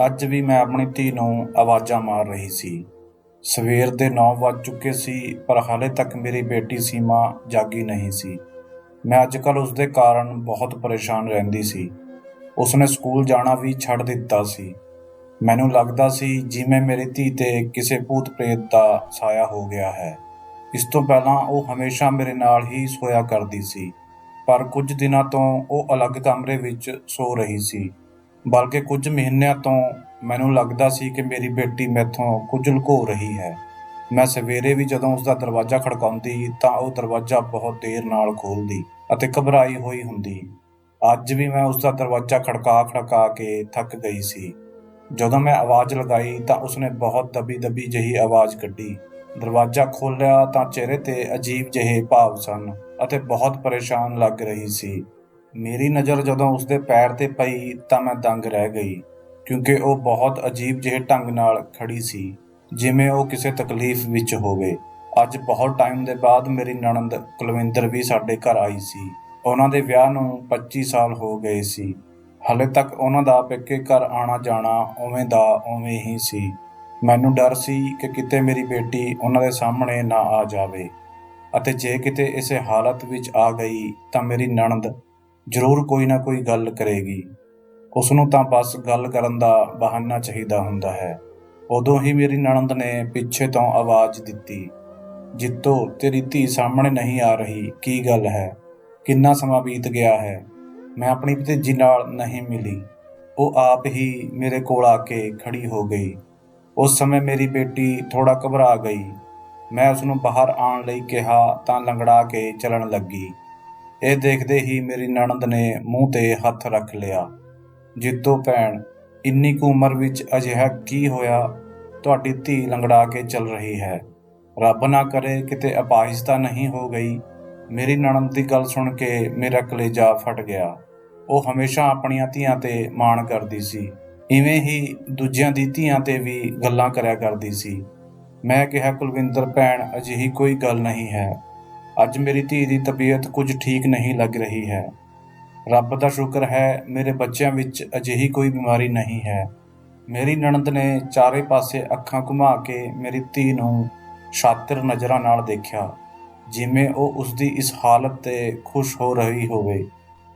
ਅੱਜ ਵੀ ਮੈਂ ਆਪਣੀ ਧੀ ਨੂੰ ਆਵਾਜ਼ਾਂ ਮਾਰ ਰਹੀ ਸੀ। ਸਵੇਰ ਦੇ 9 ਵੱਜ ਚੁੱਕੇ ਸੀ, ਪਰ ਹਾਲੇ ਤੱਕ ਮੇਰੀ ਬੇਟੀ ਸੀਮਾ ਜਾਗੀ ਨਹੀਂ ਸੀ। ਮੈਂ ਅੱਜ-ਕੱਲ੍ਹ ਉਸਦੇ ਕਾਰਨ ਬਹੁਤ ਪਰੇਸ਼ਾਨ ਰਹਿੰਦੀ ਸੀ। ਉਸਨੇ ਸਕੂਲ ਜਾਣਾ ਵੀ ਛੱਡ ਦਿੱਤਾ ਸੀ। ਮੈਨੂੰ ਲੱਗਦਾ ਸੀ ਜਿਵੇਂ ਮੇਰੀ ਧੀ 'ਤੇ ਕਿਸੇ ਭੂਤ-ਪ੍ਰੇਤ ਦਾ ਸਾਇਆ ਹੋ ਗਿਆ ਹੈ। ਇਸ ਤੋਂ ਪਹਿਲਾਂ ਉਹ ਹਮੇਸ਼ਾ ਮੇਰੇ ਨਾਲ ਹੀ ਸੋਇਆ ਕਰਦੀ ਸੀ, ਪਰ ਕੁਝ ਦਿਨਾਂ ਤੋਂ ਉਹ ਅਲੱਗ ਕਮਰੇ ਵਿੱਚ ਸੋ ਰਹੀ ਸੀ। ਬਲਕਿ ਕੁਝ ਮਹੀਨਿਆਂ ਤੋਂ ਮੈਨੂੰ ਲੱਗਦਾ ਸੀ ਕਿ ਮੇਰੀ ਬੇਟੀ ਮੈਥੋਂ ਕੁਝ ਲੁਕੋ ਰਹੀ ਹੈ। ਮੈਂ ਸਵੇਰੇ ਵੀ ਜਦੋਂ ਉਸਦਾ ਦਰਵਾਜ਼ਾ ਖੜਕਾਉਂਦੀ ਤਾਂ ਉਹ ਦਰਵਾਜ਼ਾ ਬਹੁਤ ਦੇਰ ਨਾਲ ਖੋਲ੍ਹਦੀ ਅਤੇ ਘਬਰਾਈ ਹੋਈ ਹੁੰਦੀ। ਅੱਜ ਵੀ ਮੈਂ ਉਸਦਾ ਦਰਵਾਜ਼ਾ ਖੜਕਾ ਕੇ ਥੱਕ ਗਈ ਸੀ। ਜਦੋਂ ਮੈਂ ਆਵਾਜ਼ ਲਗਾਈ ਤਾਂ ਉਸਨੇ ਬਹੁਤ ਦੱਬੀ ਜਿਹੀ ਆਵਾਜ਼ ਕੱਢੀ। ਦਰਵਾਜ਼ਾ ਖੋਲ੍ਹਿਆ ਤਾਂ ਚਿਹਰੇ 'ਤੇ ਅਜੀਬ ਜਿਹੇ ਭਾਵ ਸਨ ਅਤੇ ਬਹੁਤ ਪਰੇਸ਼ਾਨ ਲੱਗ ਰਹੀ ਸੀ। ਮੇਰੀ ਨਜ਼ਰ ਜਦੋਂ ਉਸਦੇ ਪੈਰ 'ਤੇ ਪਈ ਤਾਂ ਮੈਂ ਦੰਗ ਰਹਿ ਗਈ, ਕਿਉਂਕਿ ਉਹ ਬਹੁਤ ਅਜੀਬ ਜਿਹੇ ਢੰਗ ਨਾਲ ਖੜੀ ਸੀ, ਜਿਵੇਂ ਉਹ ਕਿਸੇ ਤਕਲੀਫ ਵਿੱਚ ਹੋਵੇ। ਅੱਜ ਬਹੁਤ ਟਾਈਮ ਦੇ ਬਾਅਦ ਮੇਰੀ ਨਣਦ ਕੁਲਵਿੰਦਰ ਵੀ ਸਾਡੇ ਘਰ ਆਈ ਸੀ। ਉਹਨਾਂ ਦੇ ਵਿਆਹ ਨੂੰ 25 ਸਾਲ ਹੋ ਗਏ ਸੀ। ਹਾਲੇ ਤੱਕ ਉਹਨਾਂ ਦਾ ਪੇਕੇ ਘਰ ਆਉਣਾ ਜਾਣਾ ਉਵੇਂ ਦਾ ਉਵੇਂ ਹੀ ਸੀ। ਮੈਨੂੰ ਡਰ ਸੀ ਕਿ ਕਿਤੇ ਮੇਰੀ ਬੇਟੀ ਉਹਨਾਂ ਦੇ ਸਾਹਮਣੇ ਨਾ ਆ ਜਾਵੇ, ਅਤੇ ਜੇ ਕਿਤੇ ਇਸੇ ਹਾਲਤ ਵਿੱਚ ਆ ਗਈ ਤਾਂ ਮੇਰੀ ਨਣਦ ਜ਼ਰੂਰ ਕੋਈ ਨਾ ਕੋਈ ਗੱਲ ਕਰੇਗੀ। ਉਸਨੂੰ ਤਾਂ ਬਸ ਗੱਲ ਕਰਨ ਦਾ ਬਹਾਨਾ ਚਾਹੀਦਾ ਹੁੰਦਾ ਹੈ। ਉਦੋਂ ਹੀ ਮੇਰੀ ਨਣਦ ਨੇ ਪਿੱਛੇ ਤੋਂ ਆਵਾਜ਼ ਦਿੱਤੀ, "ਜੀਤੋ, ਤੇਰੀ ਧੀ ਸਾਹਮਣੇ ਨਹੀਂ ਆ ਰਹੀ, ਕੀ ਗੱਲ ਹੈ? ਕਿੰਨਾ ਸਮਾਂ ਬੀਤ ਗਿਆ ਹੈ?" ਮੈਂ ਆਪਣੀ ਭਤੀਜੀ ਨਾਲ ਨਹੀਂ ਮਿਲੀ। ਉਹ ਆਪ ਹੀ ਮੇਰੇ ਕੋਲ ਆ ਕੇ ਖੜੀ ਹੋ ਗਈ। ਉਸ ਸਮੇਂ ਮੇਰੀ ਬੇਟੀ ਥੋੜ੍ਹਾ ਘਬਰਾ ਗਈ। ਮੈਂ ਉਸਨੂੰ ਬਾਹਰ ਆਉਣ ਲਈ ਕਿਹਾ ਤਾਂ ਲੰਗੜਾ ਕੇ ਚੱਲਣ ਲੱਗੀ। ਇਹ ਦੇਖਦੇ ਹੀ ਮੇਰੀ ਨਣਦ ਨੇ ਮੂੰਹ 'ਤੇ ਹੱਥ ਰੱਖ ਲਿਆ। "ਜੀਤੋ ਭੈਣ, ਇੰਨੀ ਕੁ ਉਮਰ ਵਿੱਚ ਅਜਿਹਾ ਕੀ ਹੋਇਆ? ਤੁਹਾਡੀ ਧੀ ਲੰਗੜਾ ਕੇ ਚੱਲ ਰਹੀ ਹੈ। ਰੱਬ ਨਾ ਕਰੇ ਕਿਤੇ ਅਪਾਹਿਜ ਤਾਂ ਨਹੀਂ ਹੋ ਗਈ?" ਮੇਰੀ ਨਣਦ ਦੀ ਗੱਲ ਸੁਣ ਕੇ ਮੇਰਾ ਕਲੇਜਾ ਫਟ ਗਿਆ। ਉਹ ਹਮੇਸ਼ਾ ਆਪਣੀਆਂ ਧੀਆਂ 'ਤੇ ਮਾਣ ਕਰਦੀ ਸੀ। ਇਵੇਂ ਹੀ ਦੂਜਿਆਂ ਦੀ ਧੀਆਂ 'ਤੇ ਵੀ ਗੱਲਾਂ ਕਰਿਆ ਕਰਦੀ ਸੀ। ਮੈਂ ਕਿਹਾ, "ਕੁਲਵਿੰਦਰ ਭੈਣ, ਅਜਿਹੀ ਕੋਈ ਗੱਲ ਨਹੀਂ ਹੈ। ਅੱਜ ਮੇਰੀ ਧੀ ਦੀ ਤਬੀਅਤ ਕੁਝ ਠੀਕ ਨਹੀਂ ਲੱਗ ਰਹੀ ਹੈ। ਰੱਬ ਦਾ ਸ਼ੁਕਰ ਹੈ ਮੇਰੇ ਬੱਚਿਆਂ ਵਿੱਚ ਅਜਿਹੀ ਕੋਈ ਬਿਮਾਰੀ ਨਹੀਂ ਹੈ।" ਮੇਰੀ ਨਣਦ ਨੇ ਚਾਰੇ ਪਾਸੇ ਅੱਖਾਂ ਘੁਮਾ ਕੇ ਮੇਰੀ ਧੀ ਨੂੰ ਸ਼ਾਤਿਰ ਨਜ਼ਰਾਂ ਨਾਲ ਦੇਖਿਆ, ਜਿਵੇਂ ਉਹ ਉਸਦੀ ਇਸ ਹਾਲਤ 'ਤੇ ਖੁਸ਼ ਹੋ ਰਹੀ ਹੋਵੇ।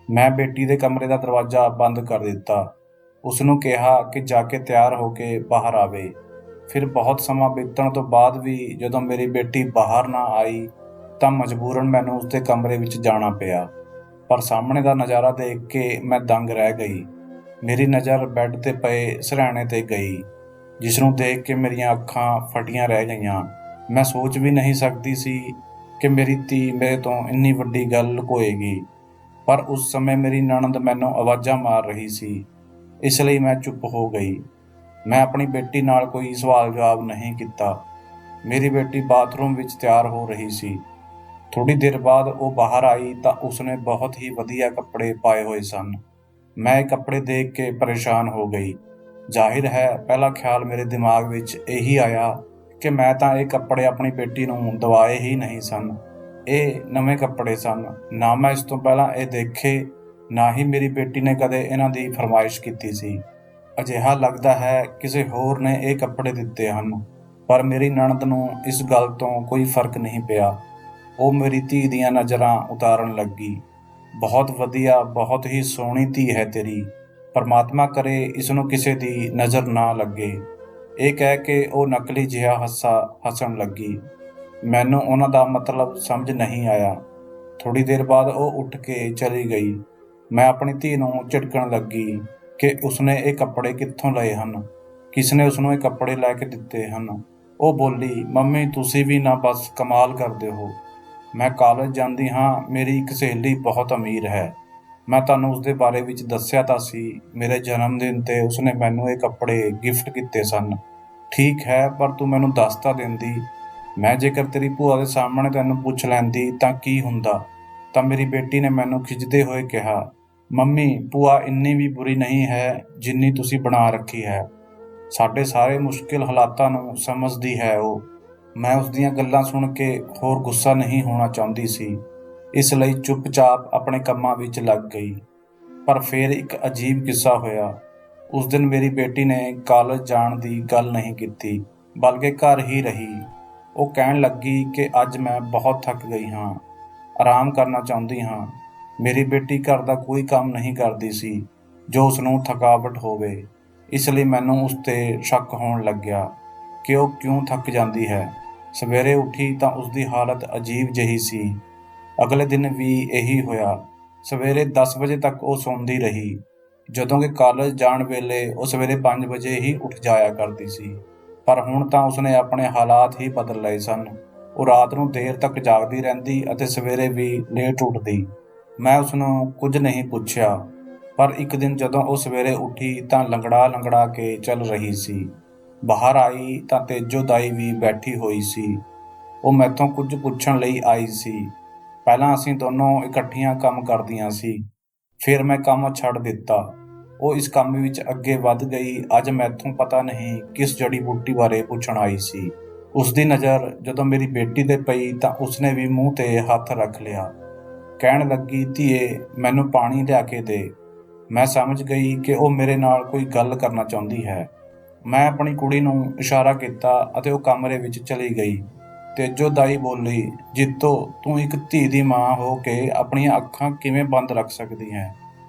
ਮੈਂ ਬੇਟੀ ਦੇ ਕਮਰੇ ਦਾ ਦਰਵਾਜ਼ਾ ਬੰਦ ਕਰ ਦਿੱਤਾ। ਉਸਨੂੰ ਕਿਹਾ ਕਿ ਜਾ ਕੇ ਤਿਆਰ ਹੋ ਕੇ ਬਾਹਰ ਆਵੇ। ਫਿਰ ਬਹੁਤ ਸਮਾਂ ਬੀਤਣ ਤੋਂ ਬਾਅਦ ਵੀ ਜਦੋਂ ਮੇਰੀ ਬੇਟੀ ਬਾਹਰ ਨਾ ਆਈ ਤਾਂ ਮਜਬੂਰਨ ਮੈਨੂੰ ਉਸਦੇ ਕਮਰੇ ਵਿੱਚ ਜਾਣਾ ਪਿਆ। ਪਰ ਸਾਹਮਣੇ ਦਾ ਨਜ਼ਾਰਾ ਦੇਖ ਕੇ ਮੈਂ ਦੰਗ ਰਹਿ ਗਈ। ਮੇਰੀ ਨਜ਼ਰ ਬੈੱਡ 'ਤੇ ਪਏ ਸਿਰਹਾਣੇ 'ਤੇ ਗਈ, ਜਿਸ ਨੂੰ ਦੇਖ ਕੇ ਮੇਰੀਆਂ ਅੱਖਾਂ ਫਟੀਆਂ ਰਹਿ ਗਈਆਂ। ਮੈਂ ਸੋਚ ਵੀ ਨਹੀਂ ਸਕਦੀ ਸੀ ਕਿ ਮੇਰੀ ਧੀ ਮੇਰੇ ਤੋਂ ਇੰਨੀ ਵੱਡੀ ਗੱਲ ਲੁਕੋਏਗੀ। ਪਰ ਉਸ ਸਮੇਂ ਮੇਰੀ ਨਣਦ ਮੈਨੂੰ ਆਵਾਜ਼ਾਂ ਮਾਰ ਰਹੀ ਸੀ, ਇਸ ਲਈ ਮੈਂ ਚੁੱਪ ਹੋ ਗਈ। ਮੈਂ ਆਪਣੀ ਬੇਟੀ ਨਾਲ ਕੋਈ ਸਵਾਲ ਜਵਾਬ ਨਹੀਂ ਕੀਤਾ। ਮੇਰੀ ਬੇਟੀ ਬਾਥਰੂਮ ਵਿੱਚ ਤਿਆਰ ਹੋ ਰਹੀ ਸੀ। ਥੋੜ੍ਹੀ ਦੇਰ ਬਾਅਦ ਉਹ ਬਾਹਰ ਆਈ ਤਾਂ ਉਸਨੇ ਬਹੁਤ ਹੀ ਵਧੀਆ ਕੱਪੜੇ ਪਾਏ ਹੋਏ ਸਨ। ਮੈਂ ਇਹ ਕੱਪੜੇ ਦੇਖ ਕੇ ਪਰੇਸ਼ਾਨ ਹੋ ਗਈ। ਜ਼ਾਹਿਰ ਹੈ ਪਹਿਲਾ ਖਿਆਲ ਮੇਰੇ ਦਿਮਾਗ ਵਿੱਚ ਇਹੀ ਆਇਆ ਕਿ ਮੈਂ ਤਾਂ ਇਹ ਕੱਪੜੇ ਆਪਣੀ ਬੇਟੀ ਨੂੰ ਦਿਵਾਏ ਹੀ ਨਹੀਂ ਸਨ। ਇਹ ਨਵੇਂ ਕੱਪੜੇ ਸਨ, ਨਾ ਮੈਂ ਇਸ ਤੋਂ ਪਹਿਲਾਂ ਇਹ ਦੇਖੇ, ਨਾ ਹੀ ਮੇਰੀ ਬੇਟੀ ਨੇ ਕਦੇ ਇਹਨਾਂ ਦੀ ਫਰਮਾਇਸ਼ ਕੀਤੀ ਸੀ। ਅਜਿਹਾ ਲੱਗਦਾ ਹੈ ਕਿਸੇ ਹੋਰ ਨੇ ਇਹ ਕੱਪੜੇ ਦਿੱਤੇ ਹਨ। ਪਰ ਮੇਰੀ ਨਣਦ ਨੂੰ ਇਸ ਗੱਲ ਤੋਂ ਕੋਈ ਫਰਕ ਨਹੀਂ ਪਿਆ। ਉਹ ਮੇਰੀ ਧੀ ਦੀਆਂ ਨਜ਼ਰਾਂ ਉਤਾਰਨ ਲੱਗੀ। "ਬਹੁਤ ਵਧੀਆ, ਬਹੁਤ ਹੀ ਸੋਹਣੀ ਧੀ ਹੈ ਤੇਰੀ। ਪਰਮਾਤਮਾ ਕਰੇ ਇਸ ਨੂੰ ਕਿਸੇ ਦੀ ਨਜ਼ਰ ਨਾ ਲੱਗੇ।" ਇਹ ਕਹਿ ਕੇ ਉਹ ਨਕਲੀ ਜਿਹਾ ਹਾਸਾ ਹੱਸਣ ਲੱਗੀ। ਮੈਨੂੰ ਉਹਨਾਂ ਦਾ ਮਤਲਬ ਸਮਝ ਨਹੀਂ ਆਇਆ। ਥੋੜ੍ਹੀ ਦੇਰ ਬਾਅਦ ਉਹ ਉੱਠ ਕੇ ਚਲੀ ਗਈ। ਮੈਂ ਆਪਣੀ ਧੀ ਨੂੰ ਝਿੜਕਣ ਲੱਗੀ ਕਿ ਉਸਨੇ ਇਹ ਕੱਪੜੇ ਕਿੱਥੋਂ ਲਏ ਹਨ, ਕਿਸ ਨੇ ਉਸਨੂੰ ਇਹ ਕੱਪੜੇ ਲੈ ਕੇ ਦਿੱਤੇ ਹਨ। ਉਹ ਬੋਲੀ, "ਮੰਮੀ, ਤੁਸੀਂ ਵੀ ਨਾ ਬਸ ਕਮਾਲ ਕਰਦੇ ਹੋ। ਮੈਂ ਕਾਲਜ ਜਾਂਦੀ ਹਾਂ, ਮੇਰੀ ਇੱਕ ਸਹੇਲੀ ਬਹੁਤ ਅਮੀਰ ਹੈ। ਮੈਂ ਤੁਹਾਨੂੰ ਉਸਦੇ ਬਾਰੇ ਵਿੱਚ ਦੱਸਿਆ ਤਾਂ ਸੀ। ਮੇਰੇ ਜਨਮ ਦਿਨ 'ਤੇ ਉਸਨੇ ਮੈਨੂੰ ਇਹ ਕੱਪੜੇ ਗਿਫਟ ਕੀਤੇ ਸਨ। ਠੀਕ ਹੈ, ਪਰ ਤੂੰ ਮੈਨੂੰ ਦੱਸ ਤਾਂ ਦਿੰਦੀ। ਮੈਂ ਜੇਕਰ ਤੇਰੀ ਭੂਆ ਦੇ ਸਾਹਮਣੇ ਤੈਨੂੰ ਪੁੱਛ ਲੈਂਦੀ ਤਾਂ ਕੀ ਹੁੰਦਾ?" ਤਾਂ ਮੇਰੀ ਬੇਟੀ ਨੇ ਮੈਨੂੰ ਖਿਝਦੇ ਹੋਏ ਕਿਹਾ, "ਮੰਮੀ, ਭੂਆ ਇੰਨੀ ਵੀ ਬੁਰੀ ਨਹੀਂ ਹੈ ਜਿੰਨੀ ਤੁਸੀਂ ਬਣਾ ਰੱਖੀ ਹੈ। ਸਾਡੇ ਸਾਰੇ ਮੁਸ਼ਕਿਲ ਹਾਲਾਤਾਂ ਨੂੰ ਸਮਝਦੀ ਹੈ ਉਹ।" ਮੈਂ ਉਸਦੀਆਂ ਗੱਲਾਂ ਸੁਣ ਕੇ ਹੋਰ ਗੁੱਸਾ ਨਹੀਂ ਹੋਣਾ ਚਾਹੁੰਦੀ ਸੀ, ਇਸ ਲਈ ਚੁੱਪਚਾਪ ਆਪਣੇ ਕੰਮਾਂ ਵਿੱਚ ਲੱਗ ਗਈ। ਪਰ ਫਿਰ ਇੱਕ ਅਜੀਬ ਕਿੱਸਾ ਹੋਇਆ। ਉਸ ਦਿਨ ਮੇਰੀ ਬੇਟੀ ਨੇ ਕਾਲਜ ਜਾਣ ਦੀ ਗੱਲ ਨਹੀਂ ਕੀਤੀ, ਬਲਕਿ ਘਰ ਹੀ ਰਹੀ। ਉਹ ਕਹਿਣ ਲੱਗੀ ਕਿ ਅੱਜ ਮੈਂ ਬਹੁਤ ਥੱਕ ਗਈ ਹਾਂ, ਆਰਾਮ ਕਰਨਾ ਚਾਹੁੰਦੀ ਹਾਂ। ਮੇਰੀ ਬੇਟੀ ਘਰ ਦਾ ਕੋਈ ਕੰਮ ਨਹੀਂ ਕਰਦੀ ਸੀ ਜੋ ਉਸ ਨੂੰ ਥਕਾਵਟ ਹੋਵੇ, ਇਸ ਲਈ ਮੈਨੂੰ ਉਸ 'ਤੇ ਸ਼ੱਕ ਹੋਣ ਲੱਗਿਆ ਕਿ ਉਹ ਕਿਉਂ ਥੱਕ ਜਾਂਦੀ ਹੈ। ਸਵੇਰੇ ਉੱਠੀ ਤਾਂ ਉਸ ਦੀ ਹਾਲਤ ਅਜੀਬ ਜਿਹੀ ਸੀ। ਅਗਲੇ ਦਿਨ ਵੀ ਇਹੀ ਹੋਇਆ। ਸਵੇਰੇ 10 ਵਜੇ ਤੱਕ ਉਹ ਸੌਂਦੀ ਰਹੀ, ਜਦੋਂ ਕਿ ਕਾਲਜ ਜਾਣ ਵੇਲੇ ਉਹ ਸਵੇਰੇ 5 ਵਜੇ ਹੀ ਉੱਠ ਜਾਇਆ ਕਰਦੀ ਸੀ। ਪਰ ਹੁਣ ਤਾਂ ਉਸਨੇ ਆਪਣੇ ਹਾਲਾਤ ਹੀ ਬਦਲ ਲਏ ਸਨ। ਉਹ ਰਾਤ ਨੂੰ ਦੇਰ ਤੱਕ ਜਾਗਦੀ ਰਹਿੰਦੀ ਅਤੇ ਸਵੇਰੇ ਵੀ ਲੇਟ ਉੱਠਦੀ। ਮੈਂ ਉਸਨੂੰ ਕੁਝ ਨਹੀਂ ਪੁੱਛਿਆ, ਪਰ ਇੱਕ ਦਿਨ ਜਦੋਂ ਉਹ ਸਵੇਰੇ ਉੱਠੀ ਤਾਂ ਲੰਗੜਾ ਕੇ ਚੱਲ ਰਹੀ ਸੀ। ਬਾਹਰ ਆਈ ਤਾਂ ਤੇਜੋ ਦਾਈ ਵੀ ਬੈਠੀ ਹੋਈ ਸੀ। ਉਹ ਮੈਥੋਂ ਕੁਝ ਪੁੱਛਣ ਲਈ ਆਈ ਸੀ। ਪਹਿਲਾਂ ਅਸੀਂ ਦੋਨੋਂ ਇਕੱਠੀਆਂ ਕੰਮ ਕਰਦੀਆਂ ਸੀ, ਫਿਰ ਮੈਂ ਕੰਮ ਛੱਡ ਦਿੱਤਾ। ਉਹ ਇਸ ਕੰਮ ਵਿੱਚ ਅੱਗੇ ਵੱਧ ਗਈ। ਅੱਜ ਮੈਥੋਂ ਪਤਾ ਨਹੀਂ ਕਿਸ ਜੜੀ ਬੂਟੀ ਬਾਰੇ ਪੁੱਛਣ ਆਈ ਸੀ। ਉਸ ਦੀ ਨਜ਼ਰ ਜਦੋਂ ਮੇਰੀ ਬੇਟੀ 'ਤੇ ਪਈ ਤਾਂ ਉਸਨੇ ਵੀ ਮੂੰਹ 'ਤੇ ਹੱਥ ਰੱਖ ਲਿਆ। ਕਹਿਣ ਲੱਗੀ, ਧੀਏ, ਮੈਨੂੰ ਪਾਣੀ ਲਿਆ ਕੇ ਦੇ। ਮੈਂ ਸਮਝ ਗਈ ਕਿ ਉਹ ਮੇਰੇ ਨਾਲ ਕੋਈ ਗੱਲ ਕਰਨਾ ਚਾਹੁੰਦੀ ਹੈ। ਮੈਂ ਆਪਣੀ ਕੁੜੀ ਨੂੰ ਇਸ਼ਾਰਾ ਕੀਤਾ ਅਤੇ ਉਹ ਕਮਰੇ ਵਿੱਚ ਚਲੀ ਗਈ। ਤੇਜੋ ਦਾਈ ਬੋਲੀ, ਜੀਤੋ, ਤੂੰ ਇੱਕ ਧੀ ਦੀ ਮਾਂ ਹੋ ਕੇ ਆਪਣੀਆਂ ਅੱਖਾਂ ਕਿਵੇਂ ਬੰਦ ਰੱਖ ਸਕਦੀ ਹੈ?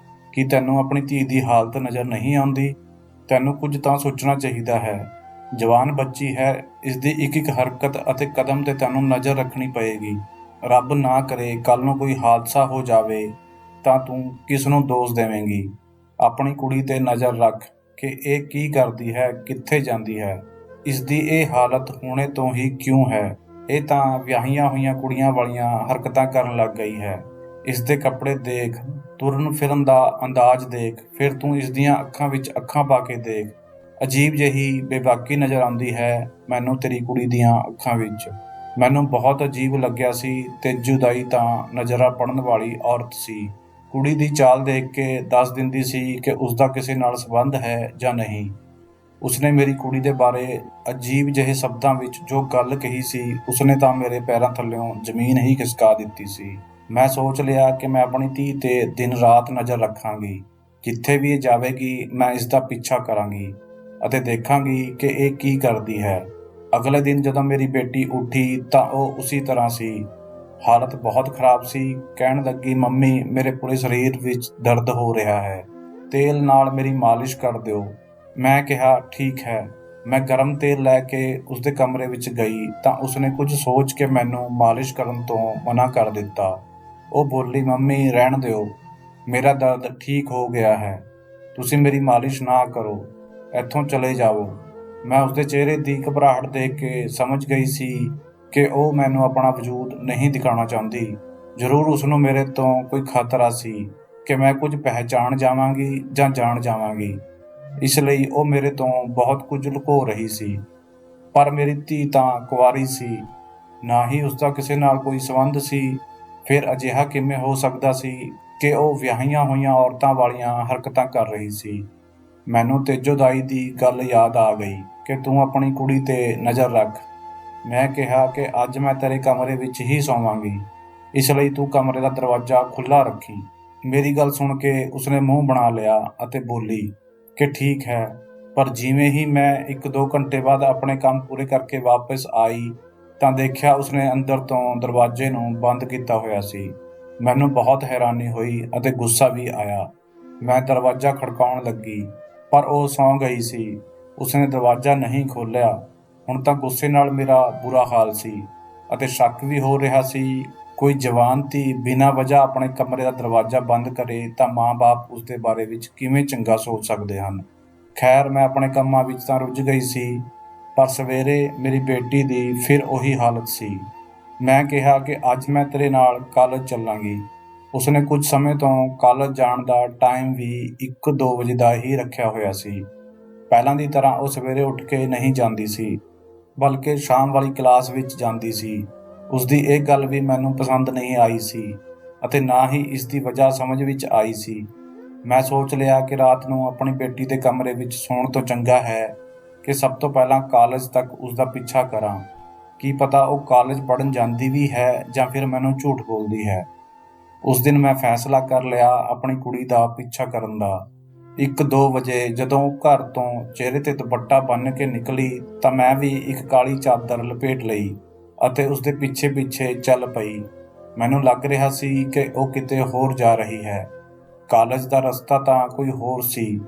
ਕੀ ਤੈਨੂੰ ਆਪਣੀ ਧੀ ਦੀ ਹਾਲਤ ਨਜ਼ਰ ਨਹੀਂ ਆਉਂਦੀ? ਤੈਨੂੰ ਕੁਝ ਤਾਂ ਸੋਚਣਾ ਚਾਹੀਦਾ ਹੈ। ਜਵਾਨ ਬੱਚੀ ਹੈ, ਇਸ ਦੀ ਇੱਕ ਹਰਕਤ ਅਤੇ ਕਦਮ 'ਤੇ ਤੈਨੂੰ ਨਜ਼ਰ ਰੱਖਣੀ ਪਏਗੀ। ਰੱਬ ਨਾ ਕਰੇ ਕੱਲ੍ਹ ਨੂੰ ਕੋਈ ਹਾਦਸਾ ਹੋ ਜਾਵੇ ਤਾਂ ਤੂੰ ਕਿਸ ਨੂੰ ਦੋਸ਼ ਦੇਵੇਂਗੀ? ਆਪਣੀ ਕੁੜੀ 'ਤੇ ਨਜ਼ਰ ਰੱਖ ਕਿ ਇਹ ਕੀ ਕਰਦੀ ਹੈ, ਕਿੱਥੇ ਜਾਂਦੀ ਹੈ। ਇਸ ਦੀ ਇਹ ਹਾਲਤ ਹੁਣੇ ਤੋਂ ਹੀ ਕਿਉਂ ਹੈ? ਇਹ ਤਾਂ ਵਿਆਹੀਆਂ ਹੋਈਆਂ ਕੁੜੀਆਂ ਵਾਲੀਆਂ ਹਰਕਤਾਂ ਕਰਨ ਲੱਗ ਗਈ ਹੈ। ਇਸ ਦੇ ਕੱਪੜੇ ਦੇਖ, ਤੁਰਨ ਫਿਰਨ ਦਾ ਅੰਦਾਜ਼ ਦੇਖ, ਫਿਰ ਤੂੰ ਇਸ ਦੀਆਂ ਅੱਖਾਂ ਵਿੱਚ ਅੱਖਾਂ ਪਾ ਕੇ ਦੇਖ। ਅਜੀਬ ਜਿਹੀ ਬੇਬਾਕੀ ਨਜ਼ਰ ਆਉਂਦੀ ਹੈ ਮੈਨੂੰ ਤੇਰੀ ਕੁੜੀ ਦੀਆਂ ਅੱਖਾਂ ਵਿੱਚ। ਮੈਨੂੰ ਬਹੁਤ ਅਜੀਬ ਲੱਗਿਆ ਸੀ। ਤੇਜੂ ਦਾਈ ਤਾਂ ਨਜ਼ਰਾਂ ਪੜ੍ਹਨ ਵਾਲੀ ਔਰਤ ਸੀ। ਕੁੜੀ ਦੀ ਚਾਲ ਦੇਖ ਕੇ ਦੱਸ ਦਿੰਦੀ ਸੀ ਕਿ ਉਸਦਾ ਕਿਸੇ ਨਾਲ ਸੰਬੰਧ ਹੈ ਜਾਂ ਨਹੀਂ। ਉਸਨੇ ਮੇਰੀ ਕੁੜੀ ਦੇ ਬਾਰੇ ਅਜੀਬ ਜਿਹੇ ਸ਼ਬਦਾਂ ਵਿੱਚ ਜੋ ਗੱਲ ਕਹੀ ਸੀ, ਉਸਨੇ ਤਾਂ ਮੇਰੇ ਪੈਰਾਂ ਥੱਲਿਓਂ ਜ਼ਮੀਨ ਹੀ ਖਿਸਕਾ ਦਿੱਤੀ ਸੀ। ਮੈਂ ਸੋਚ ਲਿਆ ਕਿ ਮੈਂ ਆਪਣੀ ਧੀ 'ਤੇ ਦਿਨ ਰਾਤ ਨਜ਼ਰ ਰੱਖਾਂਗੀ। ਜਿੱਥੇ ਵੀ ਇਹ ਜਾਵੇਗੀ ਮੈਂ ਇਸ ਦਾ ਪਿੱਛਾ ਕਰਾਂਗੀ ਅਤੇ ਦੇਖਾਂਗੀ ਕਿ ਇਹ ਕੀ ਕਰਦੀ ਹੈ। ਅਗਲੇ ਦਿਨ ਜਦੋਂ ਮੇਰੀ ਬੇਟੀ ਉੱਠੀ ਤਾਂ ਉਹ ਉਸੇ ਤਰ੍ਹਾਂ ਸੀ। ਹਾਲਤ ਬਹੁਤ ਖਰਾਬ ਸੀ। ਕਹਿਣ ਲੱਗੀ, ਮੰਮੀ, ਮੇਰੇ ਪੂਰੇ ਸਰੀਰ ਵਿੱਚ ਦਰਦ ਹੋ ਰਿਹਾ ਹੈ, ਤੇਲ ਨਾਲ ਮੇਰੀ ਮਾਲਿਸ਼ ਕਰ ਦਿਓ। ਮੈਂ ਕਿਹਾ, ਠੀਕ ਹੈ। ਮੈਂ ਗਰਮ ਤੇਲ ਲੈ ਕੇ ਉਸਦੇ ਕਮਰੇ ਵਿੱਚ ਗਈ ਤਾਂ ਉਸਨੇ ਕੁਝ ਸੋਚ ਕੇ ਮੈਨੂੰ ਮਾਲਿਸ਼ ਕਰਨ ਤੋਂ ਮਨਾ ਕਰ ਦਿੱਤਾ। ਉਹ ਬੋਲੀ, ਮੰਮੀ, ਰਹਿਣ ਦਿਓ, ਮੇਰਾ ਦਰਦ ਠੀਕ ਹੋ ਗਿਆ ਹੈ, ਤੁਸੀਂ ਮੇਰੀ ਮਾਲਿਸ਼ ਨਾ ਕਰੋ, ਇੱਥੋਂ ਚਲੇ ਜਾਓ। ਮੈਂ ਉਸਦੇ ਚਿਹਰੇ ਦੀ ਘਬਰਾਹਟ ਦੇਖ ਕੇ ਸਮਝ ਗਈ ਸੀ ਕਿ ਉਹ ਮੈਨੂੰ ਆਪਣਾ ਵਜੂਦ ਨਹੀਂ ਦਿਖਾਉਣਾ ਚਾਹੁੰਦੀ। ਜ਼ਰੂਰ ਉਸਨੂੰ ਮੇਰੇ ਤੋਂ ਕੋਈ ਖਤਰਾ ਸੀ ਕਿ ਮੈਂ ਕੁਝ ਪਹਿਚਾਣ ਜਾਵਾਂਗੀ ਜਾਂ ਜਾਣ ਜਾਵਾਂਗੀ। ਇਸ ਲਈ ਉਹ ਮੇਰੇ ਤੋਂ ਬਹੁਤ ਕੁਝ ਲੁਕੋ ਰਹੀ ਸੀ। ਪਰ ਮੇਰੀ ਧੀ ਤਾਂ ਕੁਆਰੀ ਸੀ, ਨਾ ਹੀ ਉਸਦਾ ਕਿਸੇ ਨਾਲ ਕੋਈ ਸੰਬੰਧ ਸੀ। ਫਿਰ ਅਜਿਹਾ ਕਿਵੇਂ ਹੋ ਸਕਦਾ ਸੀ ਕਿ ਉਹ ਵਿਆਹੀਆਂ ਹੋਈਆਂ ਔਰਤਾਂ ਵਾਲੀਆਂ ਹਰਕਤਾਂ ਕਰ ਰਹੀ ਸੀ? ਮੈਨੂੰ ਤੇਜੋ ਦਾਈ ਦੀ ਗੱਲ ਯਾਦ ਆ ਗਈ ਕਿ ਤੂੰ ਆਪਣੀ ਕੁੜੀ 'ਤੇ ਨਜ਼ਰ ਰੱਖ। ਮੈਂ ਕਿਹਾ ਕਿ ਅੱਜ ਮੈਂ ਤੇਰੇ ਕਮਰੇ ਵਿੱਚ ਹੀ ਸੌਵਾਂਗੀ, ਇਸ ਲਈ ਤੂੰ ਕਮਰੇ ਦਾ ਦਰਵਾਜ਼ਾ ਖੁੱਲ੍ਹਾ ਰੱਖੀਂ। ਮੇਰੀ ਗੱਲ ਸੁਣ ਕੇ ਉਸਨੇ ਮੂੰਹ ਬਣਾ ਲਿਆ ਅਤੇ ਬੋਲੀ ਕਿ ਠੀਕ ਹੈ। ਪਰ ਜਿਵੇਂ ਹੀ ਮੈਂ 1-2 ਘੰਟੇ ਬਾਅਦ ਆਪਣੇ ਕੰਮ ਪੂਰੇ ਕਰਕੇ ਵਾਪਸ ਆਈ ਤਾਂ ਦੇਖਿਆ ਉਸਨੇ ਅੰਦਰ ਤੋਂ ਦਰਵਾਜ਼ੇ ਨੂੰ ਬੰਦ ਕੀਤਾ ਹੋਇਆ ਸੀ। ਮੈਨੂੰ ਬਹੁਤ ਹੈਰਾਨੀ ਹੋਈ ਅਤੇ ਗੁੱਸਾ ਵੀ ਆਇਆ। ਮੈਂ ਦਰਵਾਜ਼ਾ ਖੜਕਾਉਣ ਲੱਗੀ, ਪਰ ਉਹ ਸੌਂ ਗਈ ਸੀ। ਉਸਨੇ ਦਰਵਾਜ਼ਾ ਨਹੀਂ ਖੋਲ੍ਹਿਆ। ਹੁਣ ਤਾਂ ਗੁੱਸੇ ਨਾਲ ਮੇਰਾ ਬੁਰਾ ਹਾਲ ਸੀ ਅਤੇ ਸ਼ੱਕ ਵੀ ਹੋ ਰਿਹਾ ਸੀ। ਕੋਈ ਜਵਾਨ ਧੀ ਬਿਨਾਂ ਵਜ੍ਹਾ ਆਪਣੇ ਕਮਰੇ ਦਾ ਦਰਵਾਜ਼ਾ ਬੰਦ ਕਰੇ ਤਾਂ ਮਾਂ-ਬਾਪ ਉਸਦੇ ਬਾਰੇ ਵਿੱਚ ਕਿਵੇਂ ਚੰਗਾ ਸੋਚ ਸਕਦੇ ਹਨ। ਖੈਰ, ਮੈਂ ਆਪਣੇ ਕੰਮਾਂ ਵਿੱਚ ਤਾਂ ਰੁੱਝ ਗਈ ਸੀ, ਪਰ ਸਵੇਰੇ ਮੇਰੀ ਬੇਟੀ ਦੀ ਫਿਰ ਉਹੀ ਹਾਲਤ ਸੀ। ਮੈਂ ਕਿਹਾ ਕਿ ਅੱਜ ਮੈਂ ਤੇਰੇ ਨਾਲ ਕਾਲਜ ਚੱਲਾਂਗੀ। ਉਸਨੇ ਕੁਝ ਸਮੇਂ ਤੋਂ ਕਾਲਜ ਜਾਣ ਦਾ ਟਾਈਮ ਵੀ 1-2 ਵਜੇ ਦਾ ਹੀ ਰੱਖਿਆ ਹੋਇਆ ਸੀ। ਪਹਿਲਾਂ ਦੀ ਤਰ੍ਹਾਂ ਉਹ ਸਵੇਰੇ ਉੱਠ ਕੇ ਨਹੀਂ ਜਾਂਦੀ ਸੀ, ਬਲਕਿ ਸ਼ਾਮ ਵਾਲੀ ਕਲਾਸ ਵਿੱਚ ਜਾਂਦੀ ਸੀ। ਉਸਦੀ ਇਹ ਗੱਲ ਵੀ ਮੈਨੂੰ ਪਸੰਦ ਨਹੀਂ ਆਈ ਸੀ ਅਤੇ ਨਾ ਹੀ ਇਸ ਦੀ ਵਜ੍ਹਾ ਸਮਝ ਵਿੱਚ ਆਈ ਸੀ। ਮੈਂ ਸੋਚ ਲਿਆ ਕਿ ਰਾਤ ਨੂੰ ਆਪਣੀ ਬੇਟੀ ਦੇ ਕਮਰੇ ਵਿੱਚ ਸੌਣ ਤੋਂ ਚੰਗਾ ਹੈ ਕਿ ਸਭ ਤੋਂ ਪਹਿਲਾਂ ਕਾਲਜ ਤੱਕ ਉਸਦਾ ਪਿੱਛਾ ਕਰਾਂ। ਕੀ ਪਤਾ ਉਹ ਕਾਲਜ ਪੜ੍ਹਨ ਜਾਂਦੀ ਵੀ ਹੈ ਜਾਂ ਫਿਰ ਮੈਨੂੰ ਝੂਠ ਬੋਲਦੀ ਹੈ। ਉਸ ਦਿਨ ਮੈਂ ਫੈਸਲਾ ਕਰ ਲਿਆ ਆਪਣੀ ਕੁੜੀ ਦਾ ਪਿੱਛਾ ਕਰਨ ਦਾ। 1-2 ਵਜੇ ਜਦੋਂ ਉਹ ਘਰ ਤੋਂ ਚਿਹਰੇ 'ਤੇ ਦੁਪੱਟਾ ਬੰਨ੍ਹ ਕੇ ਨਿਕਲੀ ਤਾਂ ਮੈਂ ਵੀ ਇੱਕ ਕਾਲੀ ਚਾਦਰ ਲਪੇਟ ਲਈ ਅਤੇ ਉਸਦੇ ਪਿੱਛੇ-ਪਿੱਛੇ ਚੱਲ ਪਈ। ਮੈਨੂੰ ਲੱਗ ਰਿਹਾ ਸੀ ਕਿ ਉਹ ਕਿਤੇ ਹੋਰ ਜਾ ਰਹੀ ਹੈ। ਕਾਲਜ ਦਾ ਰਸਤਾ ਤਾਂ ਕੋਈ ਹੋਰ ਸੀ।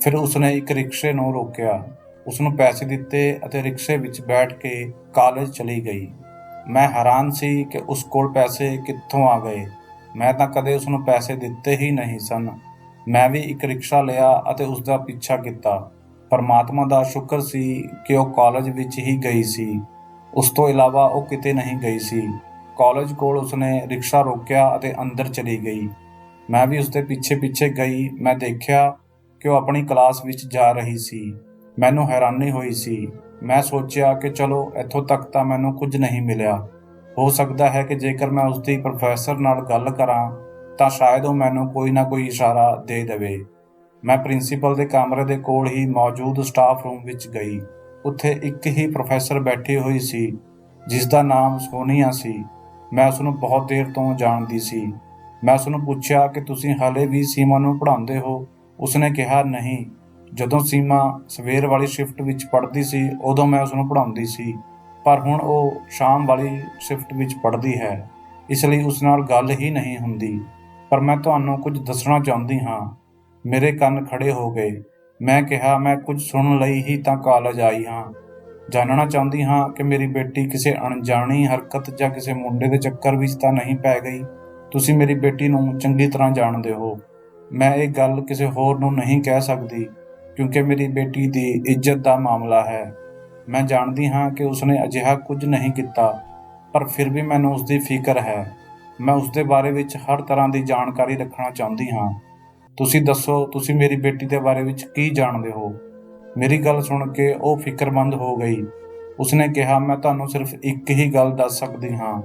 ਫਿਰ ਉਸਨੇ ਇੱਕ ਰਿਕਸ਼ੇ ਨੂੰ ਰੋਕਿਆ, ਉਸਨੂੰ ਪੈਸੇ ਦਿੱਤੇ ਅਤੇ ਰਿਕਸ਼ੇ ਵਿੱਚ ਬੈਠ ਕੇ ਕਾਲਜ ਚਲੀ ਗਈ। ਮੈਂ ਹੈਰਾਨ ਸੀ ਕਿ ਉਸ ਕੋਲ ਪੈਸੇ ਕਿੱਥੋਂ ਆ ਗਏ। ਮੈਂ ਤਾਂ ਕਦੇ ਉਸਨੂੰ ਪੈਸੇ ਦਿੱਤੇ ਹੀ ਨਹੀਂ ਸਨ। ਮੈਂ ਵੀ ਇੱਕ ਰਿਕਸ਼ਾ ਲਿਆ ਅਤੇ ਉਸਦਾ ਪਿੱਛਾ ਕੀਤਾ। ਪਰਮਾਤਮਾ ਦਾ ਸ਼ੁਕਰ ਸੀ ਕਿ ਉਹ ਕਾਲਜ ਵਿੱਚ ਹੀ ਗਈ ਸੀ। ਉਸ ਤੋਂ ਇਲਾਵਾ ਉਹ ਕਿਤੇ ਨਹੀਂ ਗਈ ਸੀ। ਕਾਲਜ ਕੋਲ ਉਸਨੇ ਰਿਕਸ਼ਾ ਰੋਕਿਆ ਅਤੇ ਅੰਦਰ ਚਲੀ ਗਈ। ਮੈਂ ਵੀ ਉਸਦੇ ਪਿੱਛੇ-ਪਿੱਛੇ ਗਈ। ਮੈਂ ਦੇਖਿਆ ਕਿ ਉਹ ਆਪਣੀ ਕਲਾਸ ਵਿੱਚ ਜਾ ਰਹੀ ਸੀ। ਮੈਨੂੰ ਹੈਰਾਨੀ ਹੋਈ ਸੀ। ਮੈਂ ਸੋਚਿਆ ਕਿ ਚਲੋ ਇੱਥੋਂ ਤੱਕ ਤਾਂ ਮੈਨੂੰ ਕੁਝ ਨਹੀਂ ਮਿਲਿਆ। ਹੋ ਸਕਦਾ ਹੈ ਕਿ ਜੇਕਰ ਮੈਂ ਉਸਦੀ ਪ੍ਰੋਫੈਸਰ ਨਾਲ ਗੱਲ ਕਰਾਂ ਤਾਂ ਸ਼ਾਇਦ ਉਹ ਮੈਨੂੰ ਕੋਈ ਨਾ ਕੋਈ ਇਸ਼ਾਰਾ ਦੇ ਦੇਵੇ। ਮੈਂ ਪ੍ਰਿੰਸੀਪਲ ਦੇ ਕਮਰੇ ਦੇ ਕੋਲ ਹੀ ਮੌਜੂਦ ਸਟਾਫ ਰੂਮ ਵਿੱਚ ਗਈ। ਉੱਥੇ ਇੱਕ ਹੀ ਪ੍ਰੋਫੈਸਰ ਬੈਠੀ ਹੋਈ ਸੀ ਜਿਸ ਦਾ ਨਾਮ ਸੋਨੀਆ ਸੀ। ਮੈਂ ਉਸਨੂੰ ਬਹੁਤ ਦੇਰ ਤੋਂ ਜਾਣਦੀ ਸੀ। ਮੈਂ ਉਸਨੂੰ ਪੁੱਛਿਆ ਕਿ ਤੁਸੀਂ ਹਾਲੇ ਵੀ ਸੀਮਾ ਨੂੰ ਪੜ੍ਹਾਉਂਦੇ ਹੋ? ਉਸਨੇ ਕਿਹਾ ਨਹੀਂ। ਜਦੋਂ ਸੀਮਾ ਸਵੇਰ ਵਾਲੀ ਸ਼ਿਫਟ ਵਿੱਚ ਪੜ੍ਹਦੀ ਸੀ ਉਦੋਂ ਮੈਂ ਉਸਨੂੰ ਪੜ੍ਹਾਉਂਦੀ ਸੀ, ਪਰ ਹੁਣ ਉਹ ਸ਼ਾਮ ਵਾਲੀ ਸ਼ਿਫਟ ਵਿੱਚ ਪੜ੍ਹਦੀ ਹੈ, ਇਸ ਲਈ ਉਸ ਨਾਲ ਗੱਲ ਹੀ ਨਹੀਂ ਹੁੰਦੀ। ਪਰ ਮੈਂ ਤੁਹਾਨੂੰ ਕੁਝ ਦੱਸਣਾ ਚਾਹੁੰਦੀ ਹਾਂ। ਮੇਰੇ ਕੰਨ ਖੜੇ ਹੋ ਗਏ। ਮੈਂ ਕਿਹਾ ਮੈਂ ਕੁਝ ਸੁਣਨ ਲਈ ਹੀ ਤਾਂ ਕਾਲਜ ਆਈ ਹਾਂ। ਜਾਣਨਾ ਚਾਹੁੰਦੀ ਹਾਂ ਕਿ ਮੇਰੀ ਬੇਟੀ ਕਿਸੇ ਅਣਜਾਣੀ ਹਰਕਤ ਜਾਂ ਕਿਸੇ ਮੁੰਡੇ ਦੇ ਚੱਕਰ ਵਿੱਚ ਤਾਂ ਨਹੀਂ ਪੈ ਗਈ। ਤੁਸੀਂ ਮੇਰੀ ਬੇਟੀ ਨੂੰ ਚੰਗੀ ਤਰ੍ਹਾਂ ਜਾਣਦੇ ਹੋ। ਮੈਂ ਇਹ ਗੱਲ ਕਿਸੇ ਹੋਰ ਨੂੰ ਨਹੀਂ ਕਹਿ ਸਕਦੀ ਕਿਉਂਕਿ ਮੇਰੀ ਬੇਟੀ ਦੀ ਇੱਜ਼ਤ ਦਾ ਮਾਮਲਾ ਹੈ। ਮੈਂ ਜਾਣਦੀ ਹਾਂ ਕਿ ਉਸਨੇ ਅਜਿਹਾ ਕੁਝ ਨਹੀਂ ਕੀਤਾ, ਪਰ ਫਿਰ ਵੀ ਮੈਨੂੰ ਉਸਦੀ ਫਿਕਰ ਹੈ। ਮੈਂ ਉਸਦੇ ਬਾਰੇ ਵਿੱਚ ਹਰ ਤਰ੍ਹਾਂ ਦੀ ਜਾਣਕਾਰੀ ਰੱਖਣਾ ਚਾਹੁੰਦੀ ਹਾਂ। ਤੁਸੀਂ ਦੱਸੋ, ਤੁਸੀਂ ਮੇਰੀ ਬੇਟੀ ਦੇ ਬਾਰੇ ਵਿੱਚ ਕੀ ਜਾਣਦੇ ਹੋ? ਮੇਰੀ ਗੱਲ ਸੁਣ ਕੇ ਉਹ ਫਿਕਰਮੰਦ ਹੋ ਗਈ। ਉਸਨੇ ਕਿਹਾ ਮੈਂ ਤੁਹਾਨੂੰ ਸਿਰਫ ਇੱਕ ਹੀ ਗੱਲ ਦੱਸ ਸਕਦੀ ਹਾਂ।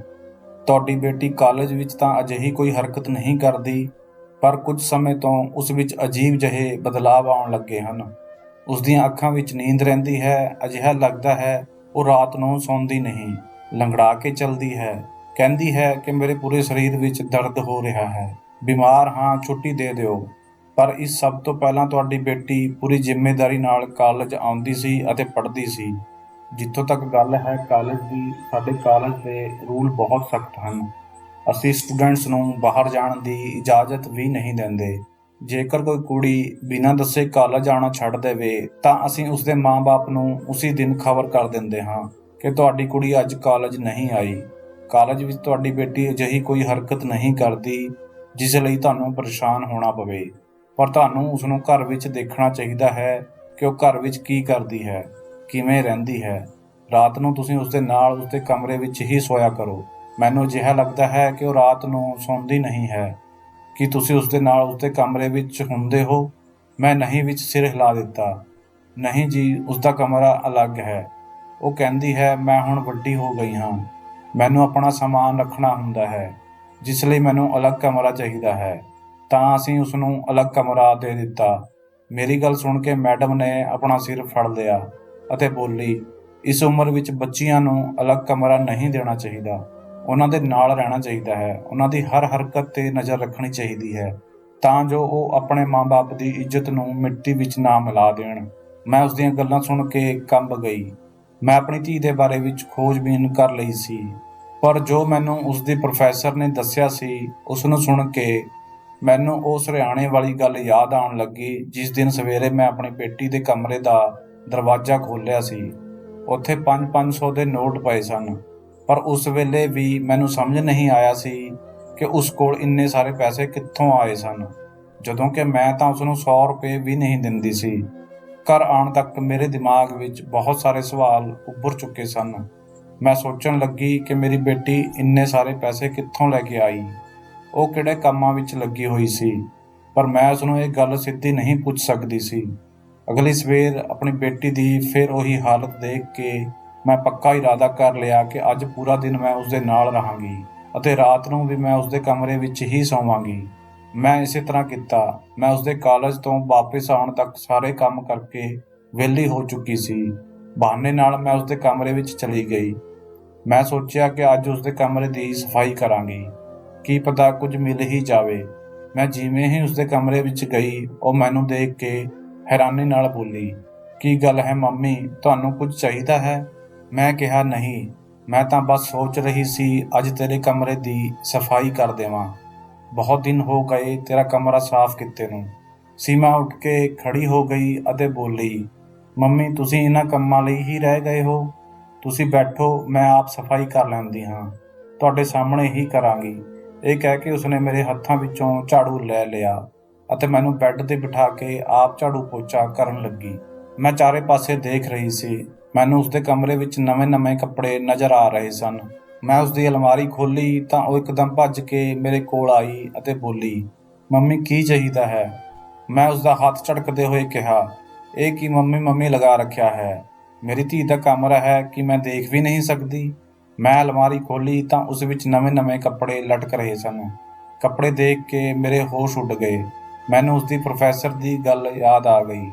ਤੁਹਾਡੀ ਬੇਟੀ ਕਾਲਜ ਵਿੱਚ ਤਾਂ ਅਜਿਹੀ ਕੋਈ ਹਰਕਤ ਨਹੀਂ ਕਰਦੀ, ਪਰ ਕੁਝ ਸਮੇਂ ਤੋਂ ਉਸ ਵਿੱਚ ਅਜੀਬ ਜਿਹੇ ਬਦਲਾਅ ਆਉਣ ਲੱਗੇ ਹਨ। ਉਸਦੀਆਂ ਅੱਖਾਂ ਵਿੱਚ ਨੀਂਦ ਰਹਿੰਦੀ ਹੈ। ਅਜਿਹਾ ਲੱਗਦਾ ਹੈ ਉਹ ਰਾਤ ਨੂੰ ਸੌਂਦੀ ਨਹੀਂ, ਲੰਗੜਾ ਕੇ ਚੱਲਦੀ ਹੈ। ਕਹਿੰਦੀ ਹੈ ਕਿ ਮੇਰੇ ਪੂਰੇ ਸਰੀਰ ਵਿੱਚ ਦਰਦ ਹੋ ਰਿਹਾ ਹੈ, ਬਿਮਾਰ ਹਾਂ, ਛੁੱਟੀ ਦੇ ਦਿਓ। ਪਰ ਇਸ ਸਭ ਤੋਂ ਪਹਿਲਾਂ ਤੁਹਾਡੀ ਬੇਟੀ ਪੂਰੀ ਜ਼ਿੰਮੇਵਾਰੀ ਨਾਲ ਕਾਲਜ ਆਉਂਦੀ ਸੀ ਅਤੇ ਪੜ੍ਹਦੀ ਸੀ। ਜਿੱਥੋਂ ਤੱਕ ਗੱਲ ਹੈ ਕਾਲਜ ਦੀ, ਸਾਡੇ ਕਾਲਜ ਦੇ ਰੂਲ ਬਹੁਤ ਸਖਤ ਹਨ। ਅਸੀਂ ਸਟੂਡੈਂਟਸ ਨੂੰ ਬਾਹਰ ਜਾਣ ਦੀ ਇਜਾਜ਼ਤ ਵੀ ਨਹੀਂ ਦਿੰਦੇ। ਜੇਕਰ ਕੋਈ ਕੁੜੀ ਬਿਨਾਂ ਦੱਸੇ ਕਾਲਜ ਆਉਣਾ ਛੱਡ ਦੇਵੇ ਤਾਂ ਅਸੀਂ ਉਸਦੇ ਮਾਂ-ਬਾਪ ਨੂੰ ਉਸੇ ਦਿਨ ਖਬਰ ਕਰ ਦਿੰਦੇ ਹਾਂ ਕਿ ਤੁਹਾਡੀ ਕੁੜੀ ਅੱਜ ਕਾਲਜ ਨਹੀਂ ਆਈ। ਕਾਲਜ ਵਿੱਚ ਤੁਹਾਡੀ ਬੇਟੀ ਅਜਿਹੀ ਕੋਈ ਹਰਕਤ ਨਹੀਂ ਕਰਦੀ ਜਿਸ ਲਈ ਤੁਹਾਨੂੰ ਪਰੇਸ਼ਾਨ ਹੋਣਾ ਪਵੇ, ਪਰ ਤੁਹਾਨੂੰ ਉਸਨੂੰ ਘਰ ਵਿੱਚ ਦੇਖਣਾ ਚਾਹੀਦਾ ਹੈ ਕਿ ਉਹ ਘਰ ਵਿੱਚ ਕੀ ਕਰਦੀ ਹੈ, ਕਿਵੇਂ ਰਹਿੰਦੀ ਹੈ। ਰਾਤ ਨੂੰ ਤੁਸੀਂ ਉਸਦੇ ਨਾਲ ਉਸਦੇ ਕਮਰੇ ਵਿੱਚ ਹੀ ਸੋਇਆ ਕਰੋ। ਮੈਨੂੰ ਅਜਿਹਾ ਲੱਗਦਾ ਹੈ ਕਿ ਉਹ ਰਾਤ ਨੂੰ ਸੌਂਦੀ ਨਹੀਂ ਹੈ। ਕੀ ਤੁਸੀਂ ਉਸਦੇ ਨਾਲ ਉਸਦੇ ਕਮਰੇ ਵਿੱਚ ਹੁੰਦੇ ਹੋ? ਮੈਂ ਨਹੀਂ ਵਿੱਚ ਸਿਰ ਹਿਲਾ ਦਿੱਤਾ। ਨਹੀਂ ਜੀ, ਉਸਦਾ ਕਮਰਾ ਅਲੱਗ ਹੈ। ਉਹ ਕਹਿੰਦੀ ਹੈ ਮੈਂ ਹੁਣ ਵੱਡੀ ਹੋ ਗਈ ਹਾਂ, ਮੈਨੂੰ ਆਪਣਾ ਸਮਾਨ ਰੱਖਣਾ ਹੁੰਦਾ ਹੈ, ਜਿਸ ਲਈ ਮੈਨੂੰ ਅਲੱਗ ਕਮਰਾ ਚਾਹੀਦਾ ਹੈ। ਤਾਂ ਅਸੀਂ ਉਸਨੂੰ ਅਲੱਗ ਕਮਰਾ ਦੇ ਦਿੱਤਾ। ਮੇਰੀ ਗੱਲ ਸੁਣ ਕੇ ਮੈਡਮ ਨੇ ਆਪਣਾ ਸਿਰ ਫੜ ਲਿਆ ਅਤੇ ਬੋਲੀ, ਇਸ ਉਮਰ ਵਿੱਚ ਬੱਚੀਆਂ ਨੂੰ ਅਲੱਗ ਕਮਰਾ ਨਹੀਂ ਦੇਣਾ ਚਾਹੀਦਾ, ਉਹਨਾਂ ਦੇ ਨਾਲ ਰਹਿਣਾ ਚਾਹੀਦਾ ਹੈ। ਉਹਨਾਂ ਦੀ ਹਰ ਹਰਕਤ 'ਤੇ ਨਜ਼ਰ ਰੱਖਣੀ ਚਾਹੀਦੀ ਹੈ ਤਾਂ ਜੋ ਉਹ ਆਪਣੇ ਮਾਂ-ਬਾਪ ਦੀ ਇੱਜ਼ਤ ਨੂੰ ਮਿੱਟੀ ਵਿੱਚ ਨਾ ਮਿਲਾ ਦੇਣ। ਮੈਂ ਉਸਦੀਆਂ ਗੱਲਾਂ ਸੁਣ ਕੇ ਕੰਬ ਗਈ। ਮੈਂ ਆਪਣੀ ਧੀ ਦੇ ਬਾਰੇ ਵਿੱਚ ਖੋਜਬੀਨ ਕਰ ਲਈ ਸੀ, ਪਰ ਜੋ ਮੈਨੂੰ ਉਸਦੇ ਪ੍ਰੋਫੈਸਰ ਨੇ ਦੱਸਿਆ ਸੀ ਉਸਨੂੰ ਸੁਣ ਕੇ ਮੈਨੂੰ ਉਹ ਸਰਿਆਣੇ ਵਾਲੀ ਗੱਲ ਯਾਦ ਆਉਣ ਲੱਗੀ ਜਿਸ ਦਿਨ ਸਵੇਰੇ ਮੈਂ ਆਪਣੀ ਬੇਟੀ ਦੇ ਕਮਰੇ ਦਾ ਦਰਵਾਜ਼ਾ ਖੋਲ੍ਹਿਆ ਸੀ। ਉੱਥੇ 500 ਦੇ ਨੋਟ ਪਏ ਸਨ, ਪਰ ਉਸ ਵੇਲੇ ਵੀ ਮੈਨੂੰ ਸਮਝ ਨਹੀਂ ਆਇਆ ਸੀ ਕਿ ਉਸ ਕੋਲ ਇੰਨੇ ਸਾਰੇ ਪੈਸੇ ਕਿੱਥੋਂ ਆਏ ਸਨ, ਜਦੋਂ ਕਿ ਮੈਂ ਤਾਂ ਉਸਨੂੰ 100 ਰੁਪਏ ਵੀ ਨਹੀਂ ਦਿੰਦੀ ਸੀ। ਘਰ ਆਉਣ ਤੱਕ ਮੇਰੇ ਦਿਮਾਗ ਵਿੱਚ ਬਹੁਤ ਸਾਰੇ ਸਵਾਲ ਉੱਭਰ ਚੁੱਕੇ ਸਨ। ਮੈਂ ਸੋਚਣ ਲੱਗੀ ਕਿ ਮੇਰੀ ਬੇਟੀ ਇੰਨੇ ਸਾਰੇ ਪੈਸੇ ਕਿੱਥੋਂ ਲੈ ਕੇ ਆਈ, ਉਹ ਕਿਹੜੇ ਕੰਮਾਂ ਵਿੱਚ ਲੱਗੀ ਹੋਈ ਸੀ, ਪਰ ਮੈਂ ਉਸਨੂੰ ਇਹ ਗੱਲ ਸਿੱਧੀ ਨਹੀਂ ਪੁੱਛ ਸਕਦੀ ਸੀ। ਅਗਲੀ ਸਵੇਰ ਆਪਣੀ ਬੇਟੀ ਦੀ ਫਿਰ ਉਹੀ ਹਾਲਤ ਦੇਖ ਕੇ ਮੈਂ ਪੱਕਾ ਇਰਾਦਾ ਕਰ ਲਿਆ ਕਿ ਅੱਜ ਪੂਰਾ ਦਿਨ ਮੈਂ ਉਸਦੇ ਨਾਲ ਰਹਾਂਗੀ ਅਤੇ ਰਾਤ ਨੂੰ ਵੀ ਮੈਂ ਉਸਦੇ ਕਮਰੇ ਵਿੱਚ ਹੀ ਸੌਵਾਂਗੀ। ਮੈਂ ਇਸੇ ਤਰ੍ਹਾਂ ਕੀਤਾ। ਮੈਂ ਉਸਦੇ ਕਾਲਜ ਤੋਂ ਵਾਪਸ ਆਉਣ ਤੱਕ ਸਾਰੇ ਕੰਮ ਕਰਕੇ ਵਿਹਲੀ ਹੋ ਚੁੱਕੀ ਸੀ। ਬਹਾਨੇ ਨਾਲ ਮੈਂ ਉਸਦੇ ਕਮਰੇ ਵਿੱਚ ਚਲੀ ਗਈ। ਮੈਂ ਸੋਚਿਆ ਕਿ ਅੱਜ ਉਸਦੇ ਕਮਰੇ ਦੀ ਸਫਾਈ ਕਰਾਂਗੀ, ਕੀ ਪਤਾ ਕੁਝ ਮਿਲ ਹੀ ਜਾਵੇ। ਮੈਂ ਜਿਵੇਂ ਹੀ ਉਸਦੇ ਕਮਰੇ ਵਿੱਚ ਗਈ, ਉਹ ਮੈਨੂੰ ਦੇਖ ਕੇ ਹੈਰਾਨੀ ਨਾਲ ਬੋਲੀ, ਕੀ ਗੱਲ ਹੈ ਮੰਮੀ, ਤੁਹਾਨੂੰ ਕੁਝ ਚਾਹੀਦਾ ਹੈ? ਮੈਂ ਕਿਹਾ ਨਹੀਂ, ਮੈਂ ਤਾਂ ਬਸ ਸੋਚ ਰਹੀ ਸੀ ਅੱਜ ਤੇਰੇ ਕਮਰੇ ਦੀ ਸਫਾਈ ਕਰ ਦੇਵਾਂ। ਬਹੁਤ ਦਿਨ ਹੋ ਗਏ ਤੇਰਾ ਕਮਰਾ ਸਾਫ਼ ਕੀਤੇ ਨੂੰ। ਸੀਮਾ ਉੱਠ ਕੇ ਖੜੀ ਹੋ ਗਈ ਅਤੇ ਬੋਲੀ, ਮੰਮੀ ਤੁਸੀਂ ਇਹਨਾਂ ਕੰਮਾਂ ਲਈ ਹੀ ਰਹਿ ਗਏ ਹੋ? ਤੁਸੀਂ ਬੈਠੋ, ਮੈਂ ਆਪ ਸਫਾਈ ਕਰ ਲੈਂਦੀ ਹਾਂ, ਤੁਹਾਡੇ ਸਾਹਮਣੇ ਹੀ ਕਰਾਂਗੀ। ਇਹ ਕਹਿ ਕੇ ਉਸਨੇ ਮੇਰੇ ਹੱਥਾਂ ਵਿੱਚੋਂ ਝਾੜੂ ਲੈ ਲਿਆ ਅਤੇ ਮੈਨੂੰ ਬੈੱਡ ਤੇ ਬਿਠਾ ਕੇ ਆਪ ਝਾੜੂ ਪੋਚਾ ਕਰਨ ਲੱਗੀ। ਮੈਂ ਚਾਰੇ ਪਾਸੇ ਦੇਖ ਰਹੀ ਸੀ। ਮੈਨੂੰ ਉਸਦੇ ਕਮਰੇ ਵਿੱਚ ਨਵੇਂ-ਨਵੇਂ ਕੱਪੜੇ ਨਜ਼ਰ ਆ ਰਹੇ ਸਨ। ਮੈਂ ਉਸਦੀ ਅਲਮਾਰੀ ਖੋਲ੍ਹੀ ਤਾਂ ਉਹ ਇੱਕਦਮ ਭੱਜ ਕੇ ਮੇਰੇ ਕੋਲ ਆਈ ਅਤੇ ਬੋਲੀ, ਮੰਮੀ ਕੀ ਚਾਹੀਦਾ ਹੈ? ਮੈਂ ਉਸਦਾ ਹੱਥ ਝਟਕਦੇ ਹੋਏ ਕਿਹਾ, ਇਹ ਕੀ ਮੰਮੀ ਮੰਮੀ ਲਗਾ ਰੱਖਿਆ ਹੈ? ਮੇਰੀ ਧੀ ਦਾ ਕਮਰਾ ਹੈ ਕਿ ਮੈਂ ਦੇਖ ਵੀ ਨਹੀਂ ਸਕਦੀ? ਮੈਂ ਅਲਮਾਰੀ ਖੋਲ੍ਹੀ ਤਾਂ ਉਸ ਵਿੱਚ ਨਵੇਂ-ਨਵੇਂ ਕੱਪੜੇ ਲਟਕ ਰਹੇ ਸਨ। ਕੱਪੜੇ ਦੇਖ ਕੇ ਮੇਰੇ ਹੋਸ਼ ਉੱਡ ਗਏ। ਮੈਨੂੰ ਉਸਦੀ ਪ੍ਰੋਫੈਸਰ ਦੀ ਗੱਲ ਯਾਦ ਆ ਗਈ,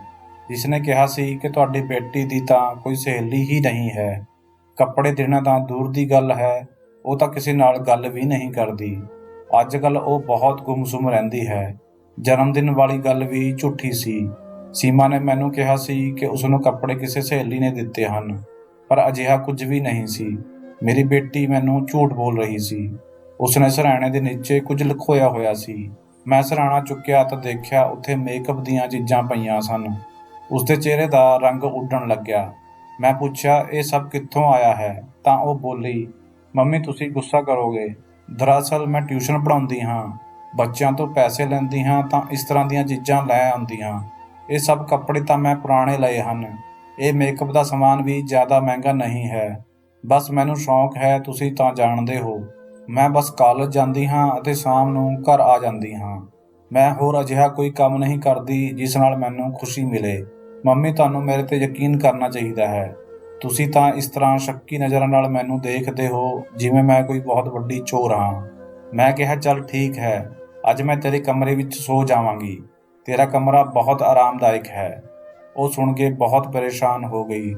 ਜਿਸਨੇ ਕਿਹਾ ਸੀ ਕਿ ਤੁਹਾਡੀ ਬੇਟੀ ਦੀ ਤਾਂ ਕੋਈ ਸਹੇਲੀ ਹੀ ਨਹੀਂ ਹੈ। ਕੱਪੜੇ ਦੇਣਾ ਤਾਂ ਦੂਰ ਦੀ ਗੱਲ ਹੈ, ਉਹ ਤਾਂ ਕਿਸੇ ਨਾਲ ਗੱਲ ਵੀ ਨਹੀਂ ਕਰਦੀ। ਅੱਜ ਕੱਲ੍ਹ ਉਹ ਬਹੁਤ ਗੁੰਮਸੁੰਮ ਰਹਿੰਦੀ ਹੈ। ਜਨਮਦਿਨ ਵਾਲੀ ਗੱਲ ਵੀ ਝੂਠੀ ਸੀ। ਸੀਮਾ ਨੇ ਮੈਨੂੰ ਕਿਹਾ ਸੀ ਕਿ ਉਸਨੂੰ ਕੱਪੜੇ ਕਿਸੇ ਸਹੇਲੀ ਨੇ ਦਿੱਤੇ ਹਨ, ਪਰ ਅਜਿਹਾ ਕੁਝ ਵੀ ਨਹੀਂ ਸੀ। ਮੇਰੀ ਬੇਟੀ ਮੈਨੂੰ ਝੂਠ ਬੋਲ ਰਹੀ ਸੀ। ਉਸਨੇ ਸਿਰਹਾਣੇ ਦੇ ਨੀਚੇ ਕੁਝ ਲੁਕੋਇਆ ਹੋਇਆ ਸੀ। ਮੈਂ ਸਿਰਹਾਣਾ ਚੁੱਕਿਆ ਤਾਂ ਦੇਖਿਆ ਉੱਥੇ ਮੇਕਅਪ ਦੀਆਂ ਚੀਜ਼ਾਂ ਪਈਆਂ ਸਨ। ਉਸਦੇ ਚਿਹਰੇ ਦਾ ਰੰਗ ਉੱਡਣ ਲੱਗਿਆ। ਮੈਂ ਪੁੱਛਿਆ, ਇਹ ਸਭ ਕਿੱਥੋਂ ਆਇਆ ਹੈ? ਤਾਂ ਉਹ ਬੋਲੀ, ਮੰਮੀ ਤੁਸੀਂ ਗੁੱਸਾ ਕਰੋਗੇ, ਦਰਅਸਲ ਮੈਂ ਟਿਊਸ਼ਨ ਪੜ੍ਹਾਉਂਦੀ ਹਾਂ, ਬੱਚਿਆਂ ਤੋਂ ਪੈਸੇ ਲੈਂਦੀ ਹਾਂ ਤਾਂ ਇਸ ਤਰ੍ਹਾਂ ਦੀਆਂ ਚੀਜ਼ਾਂ ਲੈ ਆਉਂਦੀ ਹਾਂ। ਇਹ ਸਭ ਕੱਪੜੇ ਤਾਂ ਮੈਂ ਪੁਰਾਣੇ ਲਏ ਹਨ। ਇਹ ਮੇਕਅਪ ਦਾ ਸਮਾਨ ਵੀ ਜ਼ਿਆਦਾ ਮਹਿੰਗਾ ਨਹੀਂ ਹੈ। ਬਸ ਮੈਨੂੰ ਸ਼ੌਂਕ ਹੈ, ਤੁਸੀਂ ਤਾਂ ਜਾਣਦੇ ਹੋ। ਮੈਂ ਬਸ ਕਾਲਜ ਜਾਂਦੀ ਹਾਂ ਅਤੇ ਸ਼ਾਮ ਨੂੰ ਘਰ ਆ ਜਾਂਦੀ ਹਾਂ। ਮੈਂ ਹੋਰ ਅਜਿਹਾ ਕੋਈ ਕੰਮ ਨਹੀਂ ਕਰਦੀ ਜਿਸ ਨਾਲ ਮੈਨੂੰ ਖੁਸ਼ੀ ਮਿਲੇ। ਮੰਮੀ ਤੁਹਾਨੂੰ ਮੇਰੇ 'ਤੇ ਯਕੀਨ ਕਰਨਾ ਚਾਹੀਦਾ ਹੈ। ਤੁਸੀਂ ਤਾਂ ਇਸ ਤਰ੍ਹਾਂ ਸ਼ੱਕੀ ਨਜ਼ਰਾਂ ਨਾਲ ਮੈਨੂੰ ਦੇਖਦੇ ਹੋ ਜਿਵੇਂ ਮੈਂ ਕੋਈ ਬਹੁਤ ਵੱਡੀ ਚੋਰ ਹਾਂ। ਮੈਂ ਕਿਹਾ ਚੱਲ ਠੀਕ ਹੈ, ਅੱਜ ਮੈਂ ਤੇਰੇ ਕਮਰੇ ਵਿੱਚ ਸੋ ਜਾਵਾਂਗੀ। ਤੇਰਾ ਕਮਰਾ ਬਹੁਤ ਆਰਾਮਦਾਇਕ ਹੈ। ਉਹ ਸੁਣ ਕੇ ਬਹੁਤ ਪਰੇਸ਼ਾਨ ਹੋ ਗਈ।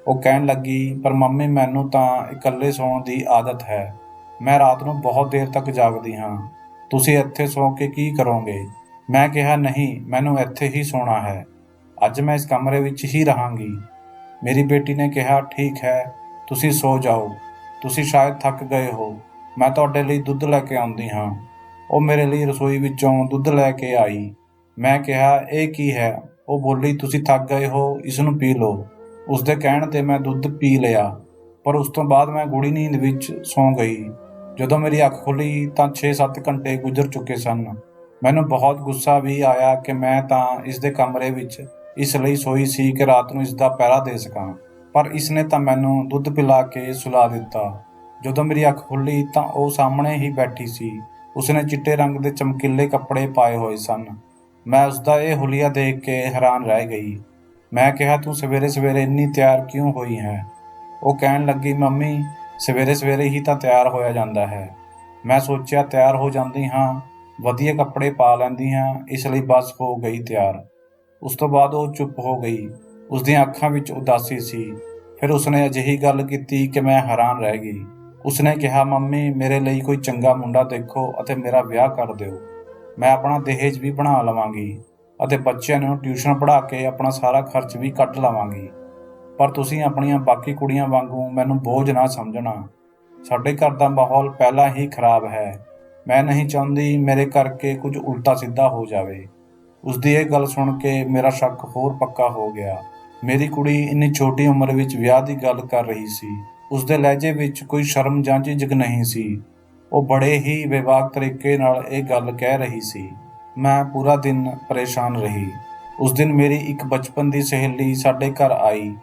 ਉਹ ਕਹਿਣ ਲੱਗੀ, ਪਰ ਮੰਮੀ ਮੈਨੂੰ ਤਾਂ ਇਕੱਲੇ ਸੌਣ ਦੀ ਆਦਤ ਹੈ। ਮੈਂ ਰਾਤ ਨੂੰ ਬਹੁਤ ਦੇਰ ਤੱਕ ਜਾਗਦੀ ਹਾਂ। ਤੁਸੀਂ ਇੱਥੇ ਸੌਂ ਕੇ ਕੀ ਕਰੋਗੇ? ਮੈਂ ਕਿਹਾ ਨਹੀਂ, ਮੈਨੂੰ ਇੱਥੇ ਹੀ ਸੌਣਾ ਹੈ। ਅੱਜ ਮੈਂ ਇਸ ਕਮਰੇ ਵਿੱਚ ਹੀ ਰਹਾਂਗੀ। ਮੇਰੀ ਬੇਟੀ ਨੇ ਕਿਹਾ, ਠੀਕ ਹੈ, ਤੁਸੀਂ ਸੋ ਜਾਓ। ਤੁਸੀਂ ਸ਼ਾਇਦ ਥੱਕ ਗਏ ਹੋ। ਮੈਂ ਤੁਹਾਡੇ ਲਈ ਦੁੱਧ ਲੈ ਕੇ ਆਉਂਦੀ ਹਾਂ। ਉਹ ਮੇਰੇ ਲਈ ਰਸੋਈ ਵਿੱਚੋਂ ਦੁੱਧ ਲੈ ਕੇ ਆਈ। ਮੈਂ ਕਿਹਾ, ਇਹ ਕੀ ਹੈ? ਉਹ ਬੋਲੀ, ਤੁਸੀਂ ਥੱਕ ਗਏ ਹੋ, ਇਸ ਨੂੰ ਪੀ ਲਓ। ਉਸਦੇ ਕਹਿਣ 'ਤੇ ਮੈਂ ਦੁੱਧ ਪੀ ਲਿਆ, ਪਰ ਉਸ ਤੋਂ ਬਾਅਦ ਮੈਂ ਗੂੜ੍ਹੀ ਨੀਂਦ ਵਿੱਚ ਸੌਂ ਗਈ। ਜਦੋਂ ਮੇਰੀ ਅੱਖ ਖੁੱਲ੍ਹੀ ਤਾਂ 6-7 ਘੰਟੇ ਗੁਜ਼ਰ ਚੁੱਕੇ ਸਨ। ਮੈਨੂੰ ਬਹੁਤ ਗੁੱਸਾ ਵੀ ਆਇਆ ਕਿ ਮੈਂ ਤਾਂ ਇਸ ਦੇ ਕਮਰੇ ਵਿੱਚ ਇਸ ਲਈ ਸੋਈ ਸੀ ਕਿ ਰਾਤ ਨੂੰ ਇਸ ਦਾ ਪਹਿਰਾ ਦੇ ਸਕਾਂ, ਪਰ ਇਸ ਨੇ ਤਾਂ ਮੈਨੂੰ ਦੁੱਧ ਪਿਲਾ ਕੇ ਸੁਲਾ ਦਿੱਤਾ। ਜਦੋਂ ਮੇਰੀ ਅੱਖ ਖੁੱਲ੍ਹੀ ਤਾਂ ਉਹ ਸਾਹਮਣੇ ਹੀ ਬੈਠੀ ਸੀ। ਉਸਨੇ ਚਿੱਟੇ ਰੰਗ ਦੇ ਚਮਕੀਲੇ ਕੱਪੜੇ ਪਾਏ ਹੋਏ ਸਨ। ਮੈਂ ਉਸਦਾ ਇਹ ਹੁਲੀਆ ਦੇਖ ਕੇ ਹੈਰਾਨ ਰਹਿ ਗਈ। ਮੈਂ ਕਿਹਾ, ਤੂੰ ਸਵੇਰੇ-ਸਵੇਰੇ ਇੰਨੀ ਤਿਆਰ ਕਿਉਂ ਹੋਈ ਹੈ? ਉਹ ਕਹਿਣ ਲੱਗੀ, ਮੰਮੀ ਸਵੇਰੇ-ਸਵੇਰੇ ਹੀ ਤਾਂ ਤਿਆਰ ਹੋਇਆ ਜਾਂਦਾ ਹੈ। ਮੈਂ ਸੋਚਿਆ ਤਿਆਰ ਹੋ ਜਾਂਦੀ ਹਾਂ, ਵਧੀਆ ਕੱਪੜੇ ਪਾ ਲੈਂਦੀ ਹਾਂ, ਇਸ ਲਈ ਬਸ ਹੋ ਗਈ ਤਿਆਰ। ਉਸ ਤੋਂ ਬਾਅਦ ਉਹ ਚੁੱਪ ਹੋ ਗਈ। ਉਸਦੀਆਂ ਅੱਖਾਂ ਵਿੱਚ ਉਦਾਸੀ ਸੀ। ਫਿਰ ਉਸਨੇ ਅਜਿਹੀ ਗੱਲ ਕੀਤੀ ਕਿ ਮੈਂ ਹੈਰਾਨ ਰਹਿ ਗਈ। ਉਸਨੇ ਕਿਹਾ, ਮੰਮੀ ਮੇਰੇ ਲਈ ਕੋਈ ਚੰਗਾ ਮੁੰਡਾ ਦੇਖੋ ਅਤੇ ਮੇਰਾ ਵਿਆਹ ਕਰ ਦਿਓ। ਮੈਂ ਆਪਣਾ ਦਹੇਜ ਵੀ ਬਣਾ ਲਵਾਂਗੀ ਅਤੇ ਬੱਚਿਆਂ ਨੂੰ ਟਿਊਸ਼ਨ ਪੜ੍ਹਾ ਕੇ ਆਪਣਾ ਸਾਰਾ ਖਰਚ ਵੀ ਕੱਢ ਲਵਾਂਗੀ। ਪਰ ਤੁਸੀਂ ਆਪਣੀਆਂ ਬਾਕੀ ਕੁੜੀਆਂ ਵਾਂਗੂ ਮੈਨੂੰ ਬੋਝ ਨਾ ਸਮਝਣਾ। ਸਾਡੇ ਘਰ ਦਾ ਮਾਹੌਲ ਪਹਿਲਾਂ ਹੀ ਖਰਾਬ ਹੈ। ਮੈਂ ਨਹੀਂ ਚਾਹੁੰਦੀ ਮੇਰੇ ਕਰਕੇ ਕੁਝ ਉਲਟਾ ਸਿੱਧਾ ਹੋ ਜਾਵੇ। ਉਸਦੀ ਇਹ ਗੱਲ ਸੁਣ ਕੇ ਮੇਰਾ ਸ਼ੱਕ ਹੋਰ ਪੱਕਾ ਹੋ ਗਿਆ। ਮੇਰੀ ਕੁੜੀ ਇੰਨੀ ਛੋਟੀ ਉਮਰ ਵਿੱਚ ਵਿਆਹ ਦੀ ਗੱਲ ਕਰ ਰਹੀ ਸੀ। ਉਸਦੇ ਲਹਿਜੇ ਵਿੱਚ ਕੋਈ ਸ਼ਰਮ ਜਾਂ ਝਿਜਕ ਨਹੀਂ ਸੀ। ਉਹ ਬੜੇ ਹੀ ਬੇਬਾਕ ਤਰੀਕੇ ਨਾਲ ਇਹ ਗੱਲ ਕਹਿ ਰਹੀ ਸੀ। ਮੈਂ ਪੂਰਾ ਦਿਨ ਪਰੇਸ਼ਾਨ ਰਹੀ। ਉਸ ਦਿਨ ਮੇਰੀ ਇੱਕ ਬਚਪਨ ਦੀ ਸਹੇਲੀ ਸਾਡੇ ਘਰ ਆਈ।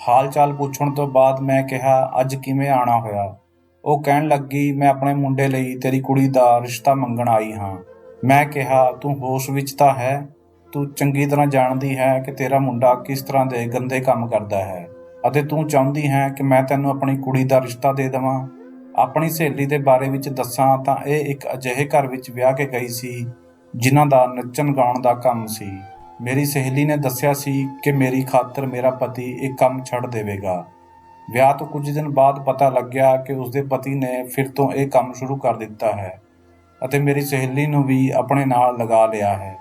ਹਾਲ ਚਾਲ ਪੁੱਛਣ ਤੋਂ ਬਾਅਦ ਮੈਂ ਕਿਹਾ, ਅੱਜ ਕਿਵੇਂ ਆਉਣਾ ਹੋਇਆ? ਉਹ ਕਹਿਣ ਲੱਗੀ, ਮੈਂ ਆਪਣੇ ਮੁੰਡੇ ਲਈ ਤੇਰੀ ਕੁੜੀ ਦਾ ਰਿਸ਼ਤਾ ਮੰਗਣ ਆਈ ਹਾਂ। ਮੈਂ ਕਿਹਾ, ਤੂੰ ਹੋਸ਼ ਵਿੱਚ ਤਾਂ ਹੈ? ਤੂੰ ਚੰਗੀ ਤਰ੍ਹਾਂ ਜਾਣਦੀ ਹੈ ਕਿ ਤੇਰਾ ਮੁੰਡਾ ਕਿਸ ਤਰ੍ਹਾਂ ਦੇ ਗੰਦੇ ਕੰਮ ਕਰਦਾ ਹੈ ਅਤੇ ਤੂੰ ਚਾਹੁੰਦੀ ਹੈ ਕਿ ਮੈਂ ਤੈਨੂੰ ਆਪਣੀ ਕੁੜੀ ਦਾ ਰਿਸ਼ਤਾ ਦੇ ਦੇਵਾਂ। ਆਪਣੀ ਸਹੇਲੀ ਦੇ ਬਾਰੇ ਵਿੱਚ ਦੱਸਾਂ ਤਾਂ ਇਹ ਇੱਕ ਅਜਿਹੇ ਘਰ ਵਿੱਚ ਵਿਆਹ ਕੇ ਗਈ ਸੀ ਜਿਨ੍ਹਾਂ ਦਾ ਨੱਚਣ ਗਾਉਣ ਦਾ ਕੰਮ ਸੀ। ਮੇਰੀ ਸਹੇਲੀ ਨੇ ਦੱਸਿਆ ਸੀ ਕਿ ਮੇਰੀ ਖਾਤਰ ਮੇਰਾ ਪਤੀ ਇਹ ਕੰਮ ਛੱਡ ਦੇਵੇਗਾ। ਵਿਆਹ ਤੋਂ ਕੁਝ ਦਿਨ ਬਾਅਦ ਪਤਾ ਲੱਗਿਆ ਕਿ ਉਸਦੇ ਪਤੀ ਨੇ ਫਿਰ ਤੋਂ ਇਹ ਕੰਮ ਸ਼ੁਰੂ ਕਰ ਦਿੱਤਾ ਹੈ। ਅਤੇ ਮੇਰੀ ਸਹੇਲੀ ਨੂੰ ਵੀ ਆਪਣੇ ਨਾਲ ਲਗਾ ਲਿਆ ਹੈ।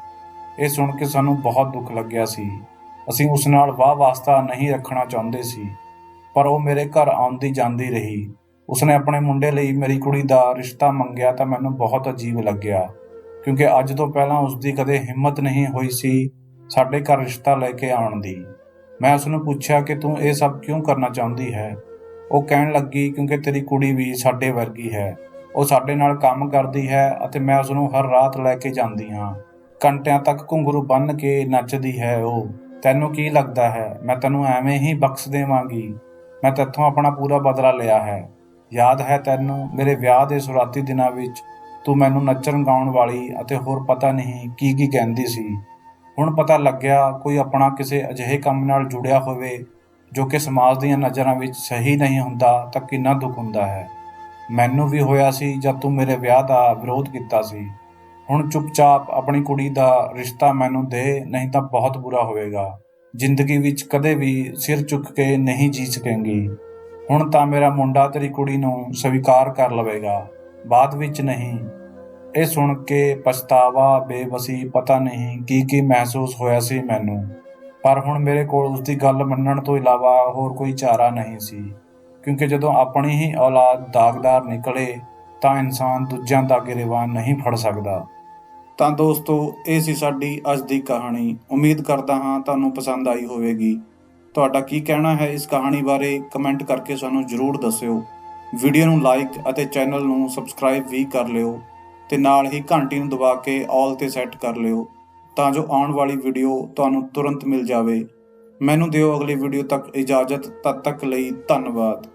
ਇਹ ਸੁਣ ਕੇ ਸਾਨੂੰ ਬਹੁਤ ਦੁੱਖ ਲੱਗਿਆ ਸੀ। ਅਸੀਂ ਉਸ ਨਾਲ ਵਾਹ ਵਾਸਤਾ ਨਹੀਂ ਰੱਖਣਾ ਚਾਹੁੰਦੇ ਸੀ, ਪਰ ਉਹ ਮੇਰੇ ਘਰ ਆਉਂਦੀ ਜਾਂਦੀ ਰਹੀ। ਉਸਨੇ ਆਪਣੇ ਮੁੰਡੇ ਲਈ ਮੇਰੀ ਕੁੜੀ ਦਾ ਰਿਸ਼ਤਾ ਮੰਗਿਆ ਤਾਂ ਮੈਨੂੰ ਬਹੁਤ ਅਜੀਬ ਲੱਗਿਆ, ਕਿਉਂਕਿ ਅੱਜ ਤੋਂ ਪਹਿਲਾਂ ਉਸਦੀ ਕਦੇ ਹਿੰਮਤ ਨਹੀਂ ਹੋਈ ਸੀ ਸਾਡੇ ਘਰ ਰਿਸ਼ਤਾ ਲੈ ਕੇ ਆਉਣ ਦੀ। ਮੈਂ ਉਸਨੂੰ ਪੁੱਛਿਆ ਕਿ ਤੂੰ ਇਹ ਸਭ ਕਿਉਂ ਕਰਨਾ ਚਾਹੁੰਦੀ ਹੈ। ਉਹ ਕਹਿਣ ਲੱਗੀ, ਕਿਉਂਕਿ ਤੇਰੀ ਕੁੜੀ ਵੀ ਸਾਡੇ ਵਰਗੀ ਹੈ। ਉਹ ਸਾਡੇ ਨਾਲ ਕੰਮ ਕਰਦੀ ਹੈ ਅਤੇ ਮੈਂ ਉਸਨੂੰ ਹਰ ਰਾਤ ਲੈ ਕੇ ਜਾਂਦੀ ਹਾਂ। ਘੰਟਿਆਂ ਤੱਕ ਘੁੰਗਰੂ ਬੰਨ੍ਹ ਕੇ ਨੱਚਦੀ ਹੈ ਉਹ। ਤੈਨੂੰ ਕੀ ਲੱਗਦਾ ਹੈ ਮੈਂ ਤੈਨੂੰ ਐਵੇਂ ਹੀ ਬਖਸ਼ ਦੇਵਾਂਗੀ? ਮੈਂ ਤੈਥੋਂ ਆਪਣਾ ਪੂਰਾ ਬਦਲਾ ਲਿਆ ਹੈ। ਯਾਦ ਹੈ ਤੈਨੂੰ ਮੇਰੇ ਵਿਆਹ ਦੇ ਸ਼ੁਰੂਆਤੀ ਦਿਨਾਂ ਵਿੱਚ ਤੂੰ ਮੈਨੂੰ ਨੱਚਣ ਗਾਉਣ ਵਾਲੀ ਅਤੇ ਹੋਰ ਪਤਾ ਨਹੀਂ ਕੀ ਕੀ ਕਹਿੰਦੀ ਸੀ। ਹੁਣ ਪਤਾ ਲੱਗਿਆ ਕੋਈ ਆਪਣਾ ਕਿਸੇ ਅਜਿਹੇ ਕੰਮ ਨਾਲ ਜੁੜਿਆ ਹੋਵੇ ਜੋ ਕਿ ਸਮਾਜ ਦੀਆਂ ਨਜ਼ਰਾਂ ਵਿੱਚ ਸਹੀ ਨਹੀਂ ਹੁੰਦਾ ਤਾਂ ਕਿੰਨਾ ਦੁੱਖ ਹੁੰਦਾ ਹੈ। ਮੈਨੂੰ ਵੀ ਹੋਇਆ ਸੀ ਜਦ ਤੂੰ ਮੇਰੇ ਵਿਆਹ ਦਾ ਵਿਰੋਧ ਕੀਤਾ ਸੀ। ਹੁਣ ਚੁੱਪਚਾਪ ਆਪਣੀ ਕੁੜੀ ਦਾ ਰਿਸ਼ਤਾ ਮੈਨੂੰ ਦੇ, ਨਹੀਂ ਤਾਂ ਬਹੁਤ ਬੁਰਾ ਹੋਵੇਗਾ। ਜ਼ਿੰਦਗੀ ਵਿੱਚ ਕਦੇ ਵੀ ਸਿਰ ਚੁੱਕ ਕੇ ਨਹੀਂ ਜੀ ਸਕੇਂਗੀ। ਹੁਣ ਤਾਂ ਮੇਰਾ ਮੁੰਡਾ ਤੇਰੀ ਕੁੜੀ ਨੂੰ ਸਵੀਕਾਰ ਕਰ ਲਵੇਗਾ, ਬਾਅਦ ਵਿੱਚ ਨਹੀਂ। ਇਹ ਸੁਣ ਕੇ ਪਛਤਾਵਾ, ਬੇਬਸੀ, ਪਤਾ ਨਹੀਂ ਕੀ ਕੀ ਮਹਿਸੂਸ ਹੋਇਆ ਸੀ ਮੈਨੂੰ। ਪਰ ਹੁਣ ਮੇਰੇ ਕੋਲ ਉਸਦੀ ਗੱਲ ਮੰਨਣ ਤੋਂ ਇਲਾਵਾ ਹੋਰ ਕੋਈ ਚਾਰਾ ਨਹੀਂ ਸੀ, ਕਿਉਂਕਿ ਜਦੋਂ ਆਪਣੀ ਹੀ ਔਲਾਦ ਦਾਗਦਾਰ ਨਿਕਲੇ ਤਾਂ ਇਨਸਾਨ ਦੂਜਿਆਂ ਦਾ ਗਿਰਬਾਨ ਨਹੀਂ ਫੜ ਸਕਦਾ। ਤਾਂ ਦੋਸਤੋ, ਇਹ ਸੀ ਸਾਡੀ ਅੱਜ ਦੀ ਕਹਾਣੀ। ਉਮੀਦ ਕਰਦਾ ਹਾਂ ਤੁਹਾਨੂੰ ਪਸੰਦ ਆਈ ਹੋਵੇਗੀ। ਤੁਹਾਡਾ ਕੀ ਕਹਿਣਾ ਹੈ ਇਸ ਕਹਾਣੀ ਬਾਰੇ ਕਮੈਂਟ ਕਰਕੇ ਸਾਨੂੰ ਜ਼ਰੂਰ ਦੱਸਿਓ। ਵੀਡੀਓ ਨੂੰ ਲਾਈਕ ਅਤੇ ਚੈਨਲ ਨੂੰ ਸਬਸਕ੍ਰਾਈਬ ਵੀ ਕਰ ਲਿਓ ਤੇ ਨਾਲ ਹੀ ਘੰਟੀ ਨੂੰ ਦਬਾ ਕੇ ਆਲ 'ਤੇ ਸੈੱਟ ਕਰ ਲਿਓ ਤਾਂ ਜੋ ਆਉਣ ਵਾਲੀ ਵੀਡੀਓ ਤੁਹਾਨੂੰ ਤੁਰੰਤ ਮਿਲ ਜਾਵੇ। ਮੈਨੂੰ ਦਿਓ ਅਗਲੀ ਵੀਡੀਓ ਤੱਕ ਇਜਾਜ਼ਤ। ਤਦ ਤੱਕ ਲਈ ਧੰਨਵਾਦ।